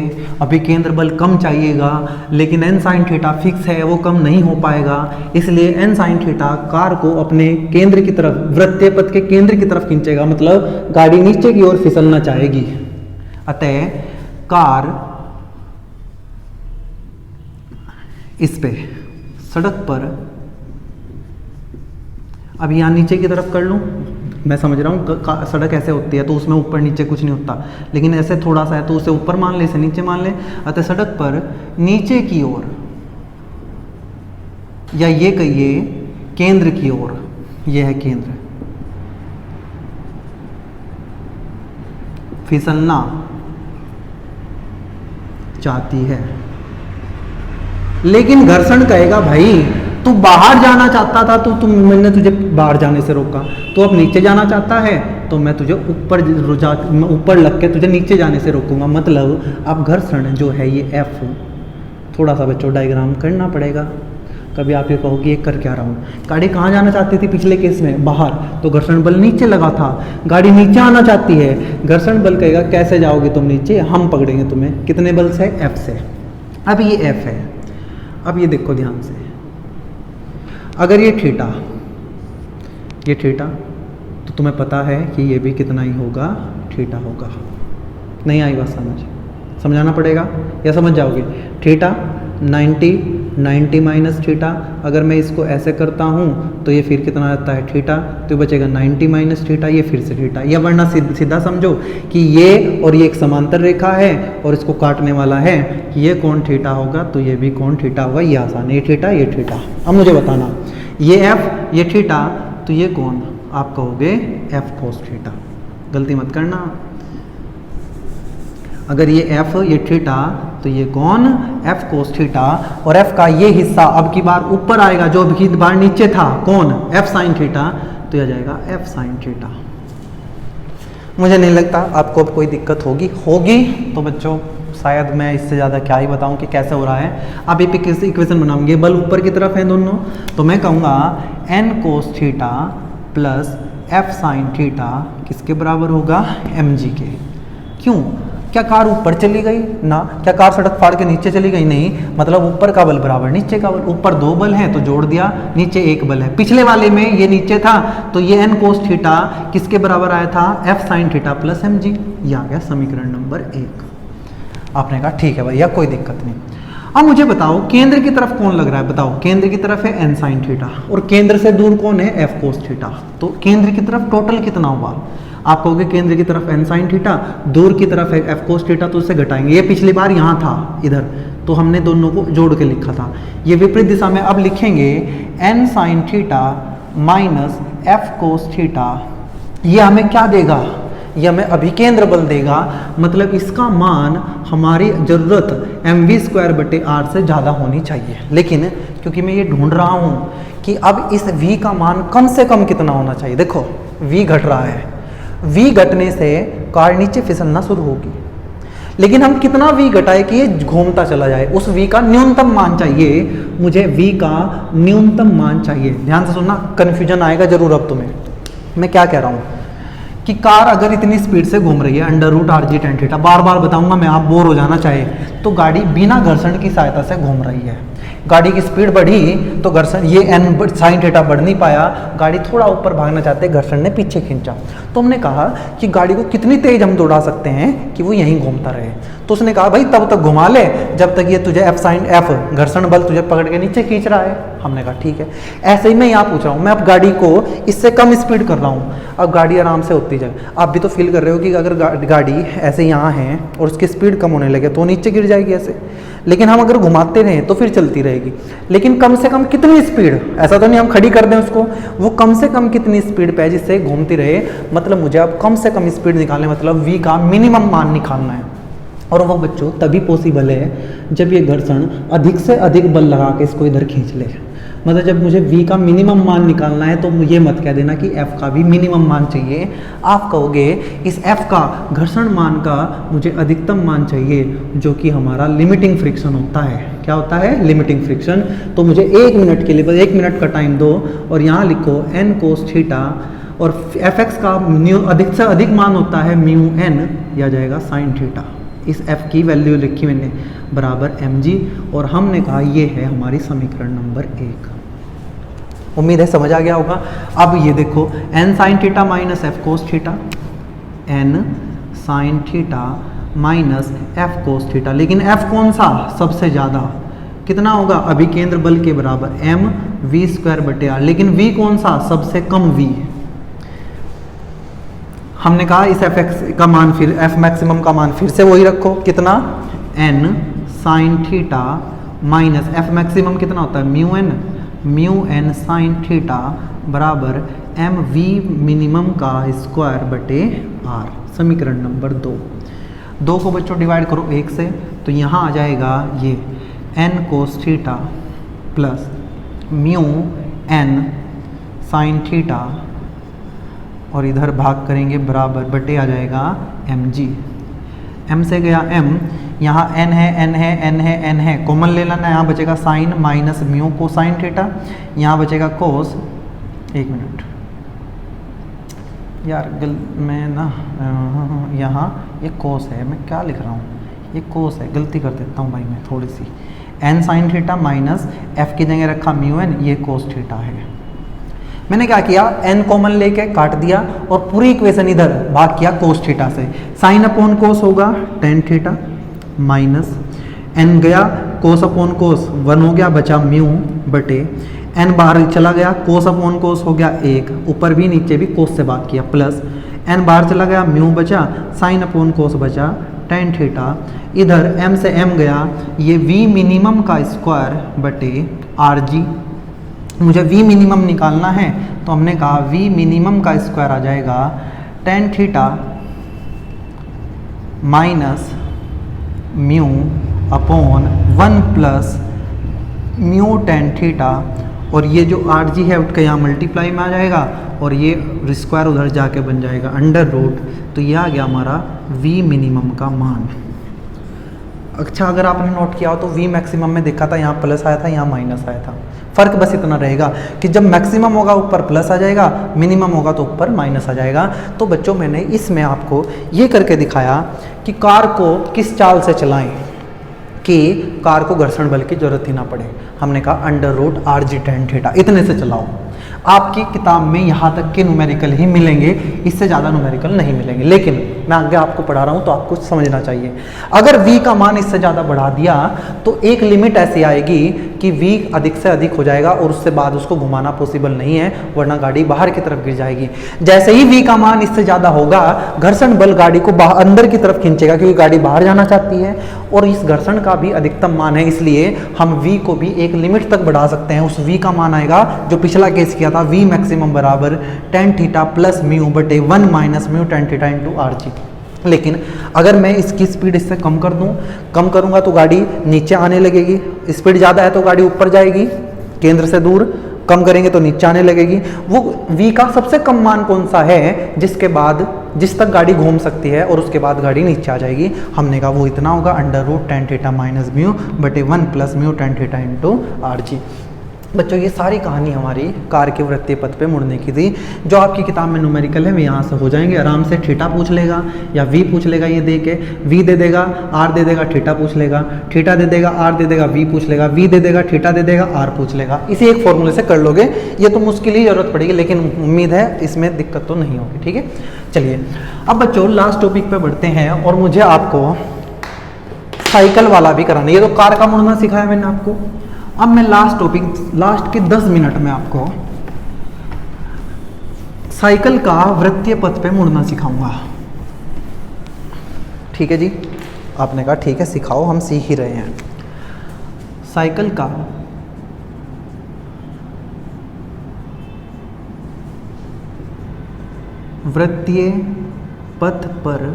अभी केंद्र बल कम चाहिएगा, लेकिन n साइन थीटा फिक्स है, वो कम नहीं हो पाएगा, इसलिए n साइन थीटा कार को अपने केंद्र की तरफ, वृत्तीय पथ के केंद्र की तरफ खींचेगा, मतलब गाड़ी नीचे की ओर फिसलना चाहेगी। अतः कार इस पे सड़क पर, अब यहाँ नीचे की तरफ कर लूँ, मैं समझ रहा हूँ सड़क ऐसे होती है तो उसमें ऊपर नीचे कुछ नहीं होता, लेकिन ऐसे थोड़ा सा है तो उसे ऊपर मान ले, इसे नीचे मान ले। अतः सड़क पर नीचे की ओर, या ये कहिए केंद्र की ओर, ये है केंद्र, फिसलना चाहती है। लेकिन घर्षण कहेगा भाई तू बाहर जाना चाहता था तो मैंने तुझे बाहर जाने से रोका, तो अब नीचे जाना चाहता है तो मैं तुझे ऊपर लग के तुझे नीचे जाने से रोकूंगा। मतलब अब घर्षण जो है ये F, थोड़ा सा बच्चों डायग्राम करना पड़ेगा। कभी आप ये कहोगे ये कर क्या रहा हूँ, गाड़ी कहाँ जाना चाहती थी पिछले केस में, बाहर, तो घर्षण बल नीचे लगा था, गाड़ी नीचे आना चाहती है, घर्षण बल कहेगा कैसे जाओगे तुम नीचे, हम पकड़ेंगे तुम्हें, कितने बल से, F से। अब ये F है, अब ये देखो ध्यान से, अगर ये थीटा तो तुम्हें पता है कि ये भी कितना ही होगा, थीटा होगा। नहीं आई बात समझाना पड़ेगा या समझ जाओगे। थीटा 90 माइनस थीटा, अगर मैं इसको ऐसे करता हूँ तो ये फिर कितना आता है थीटा, तो बचेगा 90 माइनस थीटा, ये फिर से थीटा, या वरना सीधा समझो कि ये और ये एक समांतर रेखा है और इसको काटने वाला है, ये कोण थीटा होगा तो ये भी कोण थीटा होगा। ये आसान है, ये थीटा। अब मुझे बताना ये F ये थीटा, तो ये कोण आप कहोगे F कोस थीटा, गलती मत करना। अगर ये F ये थीटा तो ये कोण F कोस थीटा, और F का ये हिस्सा अब की बार ऊपर आएगा, जो अब की बार नीचे था कोण F साइन थीटा, तो यह जाएगा F साइन थीटा। मुझे नहीं लगता आपको अब कोई दिक्कत होगी तो बच्चों शायद मैं इससे ज़्यादा क्या ही बताऊं कि कैसे हो रहा है। अब ये इक्वेशन बनाऊंगे, बल ऊपर की तरफ है दोनों, तो मैं कहूँगा n कोस theta plus F sine theta किसके बराबर होगा, mg के। क्यों, क्या कार ऊपर चली गई ना, क्या कार सड़क फाड़ के नीचे चली गई, नहीं, मतलब ऊपर का बल बराबर नीचे का बल, ऊपर 2 बल हैं तो जोड़ दिया, नीचे 1 बल है। पिछले वाले में ये नीचे था तो ये n कोस थीटा किसके बराबर आया था, F sign theta plus mg। ये आ गया समीकरण नंबर 1। आपने कहा ठीक है भैया कोई दिक्कत नहीं। अब मुझे बताओ केंद्र की तरफ कौन लग रहा है, बताओ केंद्र की तरफ है n साइन थीटा और केंद्र से दूर कौन है, F कोस थीटा, तो केंद्र की तरफ टोटल कितना होगा, आप कहोगे केंद्र की तरफ n साइन थीटा, दूर की तरफ है F कोस थीटा, तो उससे घटाएंगे। ये पिछली बार यहाँ था इधर, तो हमने दोनों को जोड़ के लिखा था, ये विपरीत दिशा में अब लिखेंगे n sign theta minus F कोस थीटा। ये हमें क्या देगा, ये हमें अभिकेंद्र बल देगा, मतलब इसका मान हमारी ज़रूरत mv²/r से ज़्यादा होनी चाहिए। लेकिन क्योंकि मैं ये ढूंढ रहा हूँ कि अब इस v का मान कम से कम कितना होना चाहिए, देखो v घट रहा है, v घटने से कार नीचे फिसलना शुरू होगी, लेकिन हम कितना v घटाए कि ये घूमता चला जाए, उस v का न्यूनतम मान चाहिए, मुझे v का न्यूनतम मान चाहिए। ध्यान से सुनना, कन्फ्यूजन आएगा जरूर अब तुम्हें। मैं क्या कह रहा हूँ कि कार अगर इतनी स्पीड से घूम रही है √rg tan थीटा, बार बार बताऊंगा मैं, आप बोर हो जाना चाहे तो, गाड़ी बिना घर्षण की सहायता से घूम रही है, गाड़ी की स्पीड बढ़ी तो घर्षण, ये n साइन थीटा बढ़ नहीं पाया, गाड़ी थोड़ा ऊपर भागना चाहते, घर्षण ने पीछे खींचा, तो हमने कहा कि गाड़ी को कितनी तेज हम दौड़ा सकते हैं कि वो यहीं घूमता रहे, तो उसने कहा भाई तब तक घुमा ले जब तक ये तुझे F घर्षण बल तुझे पकड़ के नीचे खींच रहा है। हमने कहा ठीक है। ऐसे ही मैं यहाँ पूछ रहा हूँ, मैं अब गाड़ी को इससे कम स्पीड कर रहा हूँ, अब गाड़ी आराम से होती जाए, आप भी तो फील कर रहे हो कि अगर गाड़ी ऐसे यहाँ है और उसकी स्पीड कम होने लगे तो नीचे गिर जाएगी ऐसे, लेकिन हम अगर घुमाते रहें तो फिर चलती रहेगी। लेकिन कम से कम कितनी स्पीड, ऐसा तो नहीं हम खड़ी कर दें उसको, वो कम से कम कितनी स्पीड पे है जिससे घूमती रहे, मतलब मुझे अब कम से कम स्पीड निकालने, मतलब v का मिनिमम मान निकालना है। और वो बच्चों तभी पॉसिबल है जब ये घर्षण अधिक से अधिक बल लगा के इसको इधर खींच ले, मतलब जब मुझे v का मिनिमम मान निकालना है तो ये मत कह देना कि f का भी मिनिमम मान चाहिए, आप कहोगे इस f का घर्षण मान का मुझे अधिकतम मान चाहिए, जो कि हमारा लिमिटिंग फ्रिक्शन होता है। क्या होता है, लिमिटिंग फ्रिक्शन। तो मुझे 1 मिनट के लिए, बस 1 मिनट का टाइम दो और यहाँ लिखो n कोस थीटा और एफ एक्स का अधिक से अधिक मान होता है म्यू एन, या जाएगा साइन थीटा। इस एफ की वैल्यू लिखी मैंने बराबर एम जी, और हमने कहा ये है हमारी समीकरण नंबर 1। उम्मीद है समझ आ गया होगा। अब ये देखो N sign theta minus F cos theta, N sign theta minus F cos theta, लेकिन एफ कौन सा सबसे ज़्यादा कितना होगा, अभिकेंद्र बल के बराबर एम वी स्क्वायर बटे आर, लेकिन वी कौन सा सबसे कम वी। हमने कहा इस एफ एक्स का मान फिर एफ मैक्सिमम का मान फिर से वही रखो, कितना N sign theta minus F maximum कितना होता है म्यू एन साइन थीटा बराबर एम वी मिनिमम का स्क्वायर बटे आर। समीकरण नंबर 2 को बच्चों डिवाइड करो 1 से, तो यहाँ आ जाएगा ये N cos theta plus mu N sign theta, और इधर भाग करेंगे बराबर बटे आ जाएगा एम जी। एम से गया एम, यहाँ एन है एन है एन है एन है, कॉमन ले लेना, यहाँ बचेगा sine minus mu cosine theta, यहाँ बचेगा कोस। एक मिनट यार मैं ना यहाँ ये कोस है, मैं क्या लिख रहा हूँ, ये कोस है, गलती कर देता हूँ भाई मैं थोड़ी सी। N sign theta minus f की जगह रखा म्यू एन, ये कोस थीटा है। मैंने क्या किया एन कॉमन लेके काट दिया और पूरी इक्वेशन इधर भाग किया कोस थीटा से। साइन अपॉन कोस होगा टेन थीटा माइनस एन गया कोस अपॉन कोस 1 हो गया, बचा म्यू बटे एन बाहर चला गया, कोस अपॉन कोस हो गया 1, ऊपर भी नीचे भी कोस से भाग किया, प्लस एन बाहर चला गया म्यू बचा, साइन अपॉन कोस बचा टेन थीटा, इधर एम से एम गया, ये वी मिनिमम का स्क्वायर बटे आर जी। मुझे v मिनिमम निकालना है, तो हमने कहा v मिनिमम का स्क्वायर आ जाएगा ten theta minus mu upon 1 plus mu tan theta, और ये जो आर जी है उसका यहाँ मल्टीप्लाई में आ जाएगा, और ये स्क्वायर उधर जाके बन जाएगा अंडर रूट, तो ये आ गया हमारा v मिनिमम का मान। अच्छा अगर आपने नोट किया हो तो v मैक्सिमम में देखा था यहाँ प्लस आया था, यहाँ माइनस आया था। फ़र्क बस इतना रहेगा कि जब मैक्सिमम होगा ऊपर प्लस आ जाएगा, मिनिमम होगा तो ऊपर माइनस आ जाएगा। तो बच्चों मैंने इसमें आपको ये करके दिखाया कि कार को किस चाल से चलाएं कि कार को घर्षण बल की जरूरत ही ना पड़े। हमने कहा under root R G tan theta, इतने से चलाओ। आपकी किताब में यहाँ तक के न्यूमेरिकल ही मिलेंगे, इससे ज़्यादा न्यूमेरिकल नहीं मिलेंगे, लेकिन मैं आगे आपको पढ़ा रहा हूँ तो आपको समझना चाहिए। अगर v का मान इससे ज़्यादा बढ़ा दिया तो एक लिमिट ऐसी आएगी कि v अधिक से अधिक हो जाएगा और उससे बाद उसको घुमाना पॉसिबल नहीं है, वरना गाड़ी बाहर की तरफ गिर जाएगी। जैसे ही v का मान इससे ज़्यादा होगा, घर्षण बल गाड़ी को अंदर की तरफ खींचेगा, क्योंकि गाड़ी बाहर जाना चाहती है और इस घर्षण का भी अधिकतम मान है, इसलिए हम v को भी एक लिमिट तक बढ़ा सकते हैं। उस v का मान आएगा जो पिछला केस किया था, v मैक्सिमम बराबर टेन थीटा प्लस म्यू बटे 1 minus mu tan theta into R जी। लेकिन अगर मैं इसकी स्पीड इससे कम कर दूं, कम करूंगा तो गाड़ी नीचे आने लगेगी, स्पीड ज़्यादा है तो गाड़ी ऊपर जाएगी केंद्र से दूर, कम करेंगे तो नीचे आने लगेगी। वो v का सबसे कम मान कौन सा है जिसके बाद जिस तक गाड़ी घूम सकती है और उसके बाद गाड़ी नीचे आ जाएगी। हमने कहा वो इतना होगा under root tan theta minus mu बटे 1 plus mu tan theta into R G. बच्चों ये सारी कहानी हमारी कार के वृत्तीय पथ पे मुड़ने की थी। जो आपकी किताब में न्यूमेरिकल है वे यहाँ से हो जाएंगे आराम से। थीटा पूछ लेगा या v पूछ लेगा, ये दे के v दे देगा, r दे देगा, थीटा पूछ लेगा, थीटा दे देगा, r दे देगा, v पूछ लेगा, v दे देगा, थीटा दे देगा, r पूछ लेगा। इसी एक फॉर्मूले से कर लोगे। ये तो मुश्किल ही जरूरत पड़ेगी, लेकिन उम्मीद है इसमें दिक्कत तो नहीं होगी। ठीक है, चलिए अब बच्चों लास्ट टॉपिक पे बढ़ते हैं, और मुझे आपको साइकिल वाला भी कराना है। ये तो कार का मुड़ना सिखाया मैंने आपको, अब मैं लास्ट टॉपिक लास्ट के 10 मिनट में आपको साइकिल का वृत्तीय पथ पे मुड़ना सिखाऊंगा। ठीक है जी, आपने कहा ठीक है सिखाओ, हम सीख ही रहे हैं। साइकिल का वृत्तीय पथ पर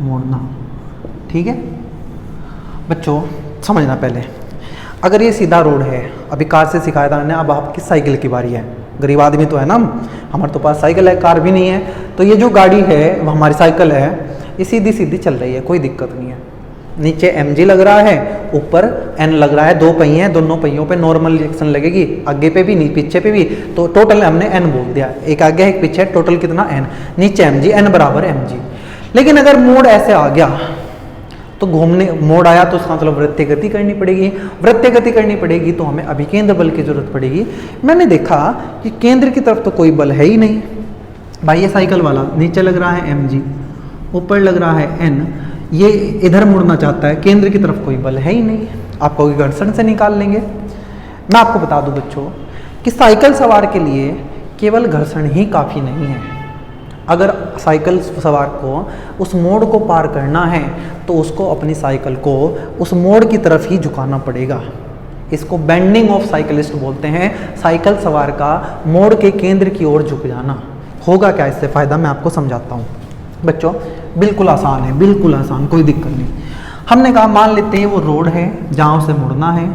मुड़ना। ठीक है बच्चों, समझना पहले, अगर ये सीधा रोड है, अभी कार से सिखाया था मैंने, अब आपकी साइकिल की बारी है। गरीब आदमी तो है ना, हमारे तो पास साइकिल है, कार भी नहीं है, तो ये जो गाड़ी है वो हमारी साइकिल है, ये सीधी सीधी चल रही है, कोई दिक्कत नहीं है। नीचे mg लग रहा है ऊपर n लग रहा है, 2 पहिए हैं, दोनों पहियों पे नॉर्मल रिएक्शन लगेगी, आगे पे भी पीछे पे भी, तो टोटल हमने n बोल दिया, एक आगे एक पीछे, टोटल कितना n, नीचे mg, n बराबर mg। लेकिन अगर मोड ऐसे आ गया तो घूमने मोड आया तो उसका मतलब वृत्तीय गति करनी पड़ेगी, वृत्तीय गति करनी पड़ेगी तो हमें अभिकेंद्र बल की जरूरत पड़ेगी। मैंने देखा कि केंद्र की तरफ तो कोई बल है ही नहीं भाई, ये साइकिल वाला नीचे लग रहा है mg, ऊपर लग रहा है n, ये इधर मुड़ना चाहता है, केंद्र की तरफ कोई बल है ही नहीं, आप कहोगे घर्षण से निकाल लेंगे। मैं आपको बता दूं बच्चों कि साइकिल सवार के लिए केवल घर्षण ही काफ़ी नहीं है। अगर साइकिल सवार को उस मोड़ को पार करना है तो उसको अपनी साइकिल को उस मोड़ की तरफ ही झुकाना पड़ेगा। इसको बेंडिंग ऑफ साइकिलिस्ट बोलते हैं, साइकिल सवार का मोड़ के केंद्र की ओर झुक जाना। होगा क्या इससे फ़ायदा, मैं आपको समझाता हूँ बच्चों। बिल्कुल आसान है, बिल्कुल आसान, कोई दिक्कत नहीं। हमने कहा मान लेते हैं वो रोड है जहाँ उसे मुड़ना है,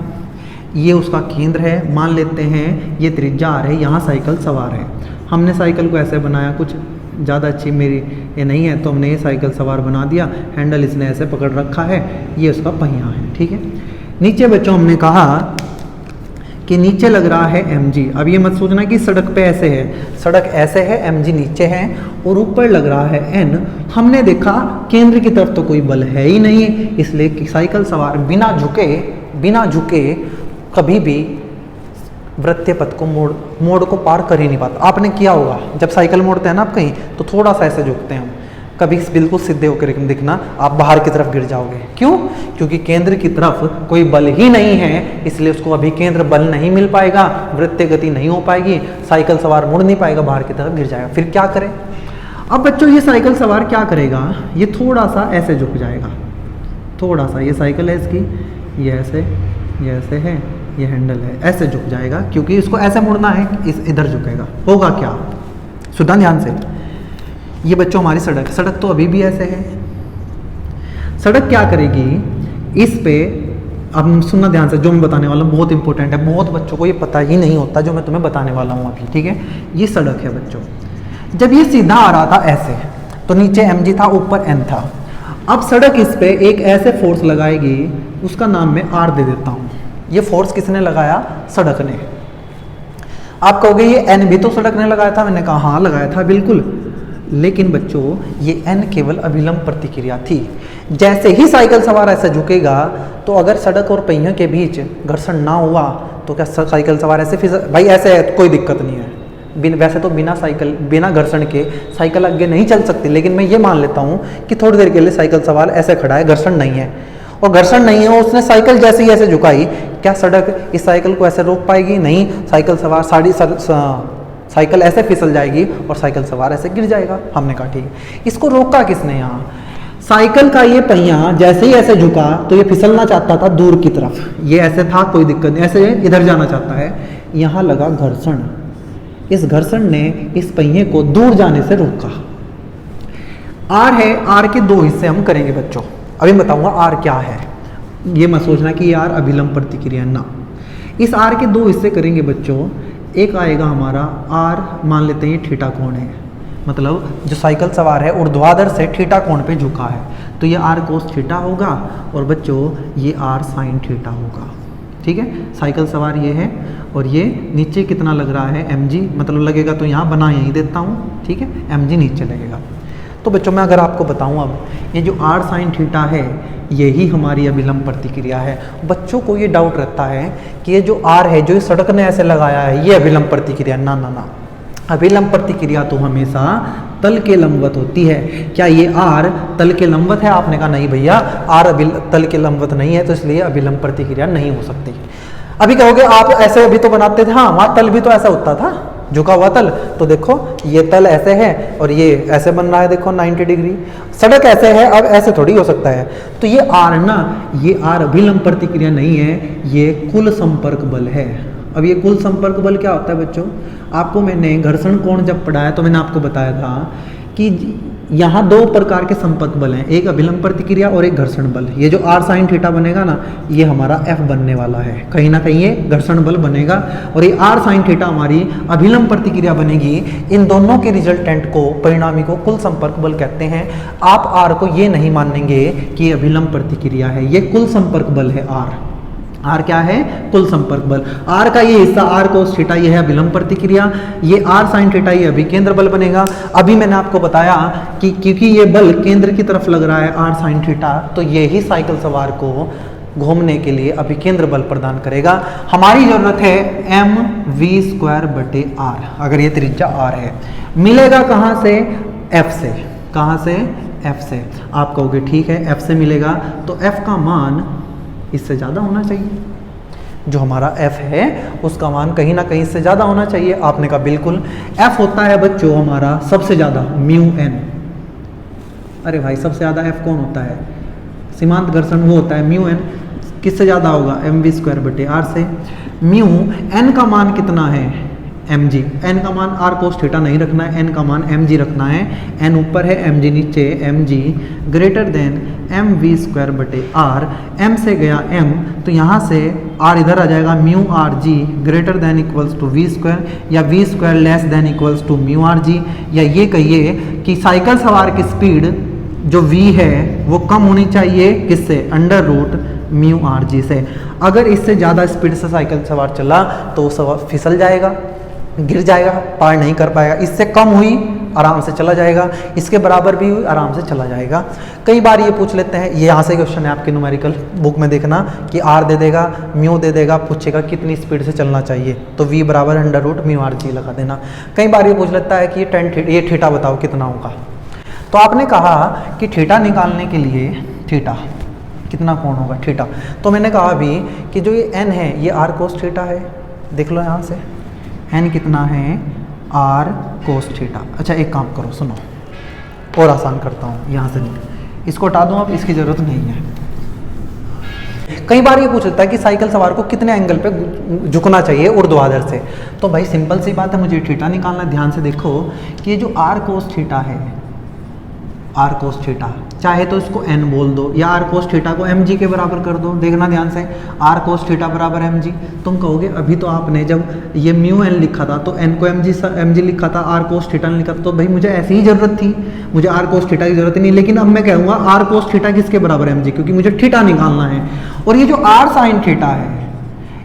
ये उसका केंद्र है, मान लेते हैं ये त्रिज्या r है, यहाँ साइकिल सवार है। हमने साइकिल को ऐसे बनाया, कुछ ज़्यादा अच्छी मेरी ये नहीं है तो हमने ये साइकिल सवार बना दिया, हैंडल इसने ऐसे पकड़ रखा है, ये उसका पहिया है, ठीक है। नीचे बच्चों हमने कहा कि नीचे लग रहा है mg। अब ये मत सोचना कि सड़क पे ऐसे है, सड़क ऐसे है, mg नीचे है और ऊपर लग रहा है n। हमने देखा केंद्र की तरफ तो कोई बल है ही नहीं, इसलिए कि साइकिल सवार बिना झुके कभी भी वृत्तीय पथ को मोड़ को पार कर ही नहीं पाता। आपने किया होगा, जब साइकिल मोड़ते हैं ना आप कहीं तो थोड़ा सा ऐसे झुकते हैं हम, कभी बिल्कुल सीधे होकर दिखना, आप बाहर की तरफ गिर जाओगे। क्यों? क्योंकि केंद्र की तरफ कोई बल ही नहीं है, इसलिए उसको अभी केंद्र बल नहीं मिल पाएगा, वृत्तीय गति नहीं हो पाएगी, साइकिल सवार मुड़ नहीं पाएगा, बाहर की तरफ गिर जाएगा। फिर क्या करें? अब बच्चों ये साइकिल सवार क्या करेगा, ये थोड़ा सा ऐसे झुक जाएगा, थोड़ा सा, ये साइकिल है इसकी, ये ऐसे है, ये हैंडल है, ऐसे झुक जाएगा क्योंकि इसको ऐसे मुड़ना है, इस इधर झुकेगा। होगा क्या? सुना ध्यान से, ये बच्चों हमारी सड़क तो अभी भी ऐसे है। सड़क क्या करेगी, इस पे अब सुनना ध्यान से, जो मैं बताने वाला हूँ बहुत इंपॉर्टेंट है, बहुत बच्चों को ये पता ही नहीं होता जो मैं तुम्हें बताने वाला हूँ अभी, ठीक है। ये सड़क है बच्चों, जब ये सीधा आ रहा था ऐसे तो नीचे mg था, ऊपर n था। अब सड़क इस पे एक ऐसे फोर्स लगाएगी, उसका नाम मैं r दे देता हूँ। ये फोर्स किसने लगाया? सड़क ने। आप कहोगे ये n भी तो सड़क ने लगाया था, मैंने कहा हाँ लगाया था बिल्कुल, लेकिन बच्चों ये n केवल अभिलंब प्रतिक्रिया थी। जैसे ही साइकिल सवार ऐसे झुकेगा तो अगर सड़क और पहियों के बीच घर्षण ना हुआ तो क्या साइकिल सवार ऐसे फिसल, भाई ऐसे है कोई दिक्कत नहीं है, वैसे तो बिना घर्षण के साइकिल आगे नहीं चल सकती, लेकिन मैं ये मान लेता हूँ कि थोड़ी देर के लिए साइकिल सवार ऐसे खड़ा है, घर्षण नहीं है, और घर्षण नहीं है, उसने साइकिल जैसे ही ऐसे झुकाई, क्या सड़क इस साइकिल को ऐसे रोक पाएगी? नहीं, साइकिल सवार साइकिल ऐसे फिसल जाएगी और साइकिल सवार ऐसे गिर जाएगा। हमने कहा ठीक है, इसको रोका किसने? यहाँ साइकिल का ये पहिया जैसे ही ऐसे झुका तो ये फिसलना चाहता था दूर की तरफ, ये ऐसे था कोई दिक्कत नहीं, ऐसे इधर जाना चाहता है, यहाँ लगा घर्षण, इस घर्षण ने इस पहिए को दूर जाने से रोका। आर है, आर के 2 हिस्से हम करेंगे बच्चों, अभी बताऊंगा आर क्या है, ये मत सोचना कि आर अभिलंब प्रतिक्रिया ना। इस आर के 2 हिस्से करेंगे बच्चों। एक आएगा हमारा आर, मान लेते हैं थीटा कोण है, मतलब जो साइकिल सवार है ऊर्ध्वाधर से थीटा कोण पे झुका है, तो ये आर कोस थीटा होगा और बच्चों ये आर साइन थीटा होगा, ठीक है। साइकिल सवार ये है और ये नीचे कितना लग रहा है mg, मतलब लगेगा तो यहाँ बना यहीं देता हूँ, ठीक है, mg नीचे लगेगा। तो बच्चों मैं अगर आपको बताऊं, अब ये जो r साइन थीटा है यही हमारी अभिलंब प्रतिक्रिया है। बच्चों को ये डाउट रहता है कि ये जो r है जो इस सड़क ने ऐसे लगाया है ये अभिलंब प्रतिक्रिया, ना ना ना, अभिलंब प्रतिक्रिया तो हमेशा तल के लंबवत होती है। क्या ये r तल के लंबवत है? आपने कहा नहीं भैया, r तल के लंबवत नहीं है, तो इसलिए अभिलंब प्रतिक्रिया नहीं हो सकती। अभी कहोगे आप ऐसे अभी तो बनाते थे, हाँ वहाँ तल भी तो ऐसा होता था, झुका हुआ तल, तो देखो ये तल ऐसे है और ये ऐसे बन रहा है, देखो 90 डिग्री, सड़क ऐसे है, अब ऐसे थोड़ी हो सकता है। तो ये आर ना, ये आर अभिलंब प्रतिक्रिया नहीं है, ये कुल संपर्क बल है। अब ये कुल संपर्क बल क्या होता है बच्चों? आपको मैंने घर्षण कोण जब पढ़ाया तो मैंने आपको बताया था कि यहाँ दो प्रकार के संपर्क बल हैं, एक अभिलंब प्रतिक्रिया और एक घर्षण बल। ये जो r sin थीटा बनेगा ना, ये हमारा F बनने वाला है, कहीं ना कहीं ये घर्षण बल बनेगा और ये r sin थीटा हमारी अभिलंब प्रतिक्रिया बनेगी। इन दोनों के रिजल्टेंट को, परिणामी को कुल संपर्क बल कहते हैं। आप r को ये नहीं मानेंगे कि ये अभिलंब प्रतिक्रिया है, ये कुल संपर्क बल है। r क्या है? कुल संपर्क बल। r का ये हिस्सा r cos थीटा, ये है अभिलंब प्रतिक्रिया, ये r sin थीटा ये अभिकेंद्र बल बनेगा। अभी मैंने आपको बताया कि क्योंकि ये बल केंद्र की तरफ लग रहा है r sin थीटा, तो ये ही साइकिल सवार को घूमने के लिए अभिकेंद्र बल प्रदान करेगा। हमारी जरूरत है mv²/r, अगर ये त्रिज्या r है। मिलेगा कहाँ से? f से। कहाँ से? f से। आप कहोगे ठीक है f से मिलेगा, तो f का मान इससे ज़्यादा होना चाहिए। जो हमारा f है उसका मान कहीं ना कहीं इससे ज़्यादा होना चाहिए। आपने कहा बिल्कुल। f होता है बच्चों हमारा सबसे ज़्यादा μn। अरे भाई सबसे ज़्यादा f कौन होता है? सीमांत घर्षण वो होता है μn। किससे ज़्यादा होगा? mv²/r से। n का मान कितना है? mg। n का मान r cos थीटा नहीं रखना है, n का मान mg रखना है। n ऊपर है mg नीचे, mg greater than mv²/r। m से गया m, तो यहाँ से r इधर आ जाएगा, μrg greater than equals to v², या v² less than equals to μrg। या ये कहिए कि साइकिल सवार की स्पीड जो v है वो कम होनी चाहिए, किससे? √μrg से। अगर इससे ज़्यादा स्पीड से साइकिल सवार चला तो वो सवार फिसल जाएगा, गिर जाएगा, पार नहीं कर पाएगा। इससे कम हुई आराम से चला जाएगा, इसके बराबर भी हुई आराम से चला जाएगा। कई बार ये पूछ लेते हैं, ये यहाँ से क्वेश्चन है आपके न्यूमेरिकल बुक में देखना कि r दे देगा, म्यू दे देगा, पूछेगा कितनी स्पीड से चलना चाहिए, तो v बराबर √μrg लगा देना। कई बार ये पूछ लेता है कि ये थीटा बताओ कितना होगा। तो आपने कहा कि थीटा निकालने के लिए थीटा कितना कोण होगा थीटा, तो मैंने कहा अभी कि जो ये n है ये r cos थीटा है। देख लो यहाँ से n कितना है? r cos theta. अच्छा एक काम करो, सुनो और आसान करता हूँ, यहाँ से नहीं, इसको हटा दूँ, अब इसकी ज़रूरत नहीं है। कई बार ये पूछ लेता है कि साइकिल सवार को कितने एंगल पे झुकना चाहिए ऊर्ध्वाधर से। तो भाई सिंपल सी बात है, मुझे थीटा निकालना है। ध्यान से देखो कि ये जो r cos थीटा है, r cos थीटा, चाहे तो इसको n बोल दो या r cos थीटा को mg के बराबर कर दो। देखना ध्यान से, r cos थीटा बराबर mg। तुम कहोगे अभी तो आपने जब ये μn लिखा था तो n को mg लिखा था, r cos थीटा लिखा था, तो भाई मुझे ऐसी ही जरूरत थी, मुझे r cos थीटा की जरूरत नहीं। लेकिन अब मैं कहूँगा r cos थीटा किसके बराबर mg, क्योंकि मुझे थीटा निकालना है। और ये जो r sin थीटा है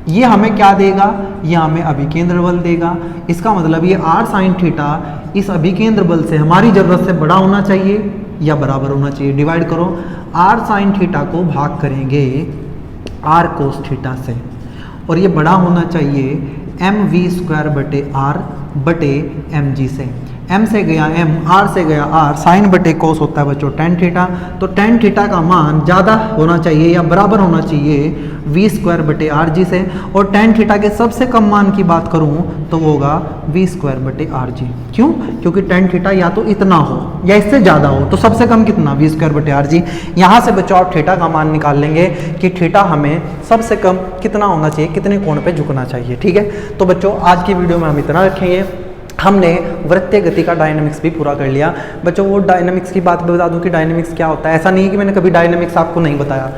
ये हमें क्या देगा? ये हमें अभिकेंद्र बल देगा। इसका मतलब ये r sin थीटा इस अभिकेंद्र बल से हमारी जरूरत से बड़ा होना चाहिए या बराबर होना चाहिए। डिवाइड करो, r sin थीटा को भाग करेंगे r cos थीटा से, और ये बड़ा होना चाहिए mv²/r बटे mg से। m से गया m, r से गया r, साइन बटे कोस होता है बच्चों tan थीटा। तो tan थीटा का मान ज़्यादा होना चाहिए या बराबर होना चाहिए v²/rg से। और tan थीटा के सबसे कम मान की बात करूं तो वो होगा v²/rg। क्यों? क्योंकि tan थीटा या तो इतना हो या इससे ज़्यादा हो, तो सबसे कम कितना? v²/rg। यहाँ से बच्चों आप थीटा का मान निकाल लेंगे कि थीटा हमें सबसे कम कितना होना चाहिए, कितने कोण पे झुकना चाहिए। ठीक है, तो बच्चों आज की वीडियो में हम इतना रखेंगे। हमने वृत्तीय गति का डायनामिक्स भी पूरा कर लिया। बच्चों वो डायनामिक्स की बात बता दूं कि डायनामिक्स क्या होता है। ऐसा नहीं है कि मैंने कभी डायनामिक्स आपको नहीं बताया।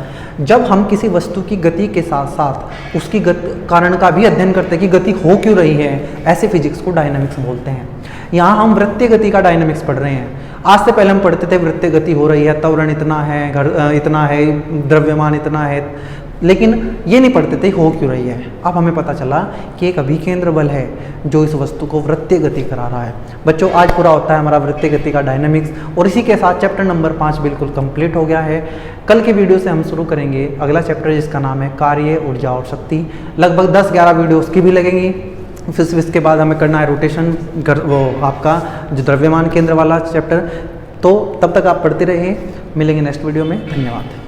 जब हम किसी वस्तु की गति के साथ साथ उसकी कारण का भी अध्ययन करते हैं कि गति हो क्यों रही है, ऐसे फिजिक्स को डायनामिक्स बोलते हैं। यहाँ हम वृत्तीय गति का डायनामिक्स पढ़ रहे हैं। आज से पहले हम पढ़ते थे वृत्तीय गति हो रही है, त्वरण इतना है, इतना है, द्रव्यमान इतना है, लेकिन ये नहीं पढ़ते थे हो क्यों रही है। अब हमें पता चला कि एक अभिकेंद्र बल है जो इस वस्तु को वृत्तीय गति करा रहा है। बच्चों आज पूरा होता है हमारा वृत्तीय गति का डायनामिक्स, और इसी के साथ चैप्टर नंबर 5 बिल्कुल कंप्लीट हो गया है। कल के वीडियो से हम शुरू करेंगे अगला चैप्टर जिसका नाम है कार्य, ऊर्जा और शक्ति। लगभग 10-11 वीडियो उसकी भी लगेंगी। फिर इसके बाद हमें करना है रोटेशन, वो आपका जो द्रव्यमान केंद्र वाला चैप्टर। तो तब तक आप पढ़ते रहिए, मिलेंगे नेक्स्ट वीडियो में। धन्यवाद।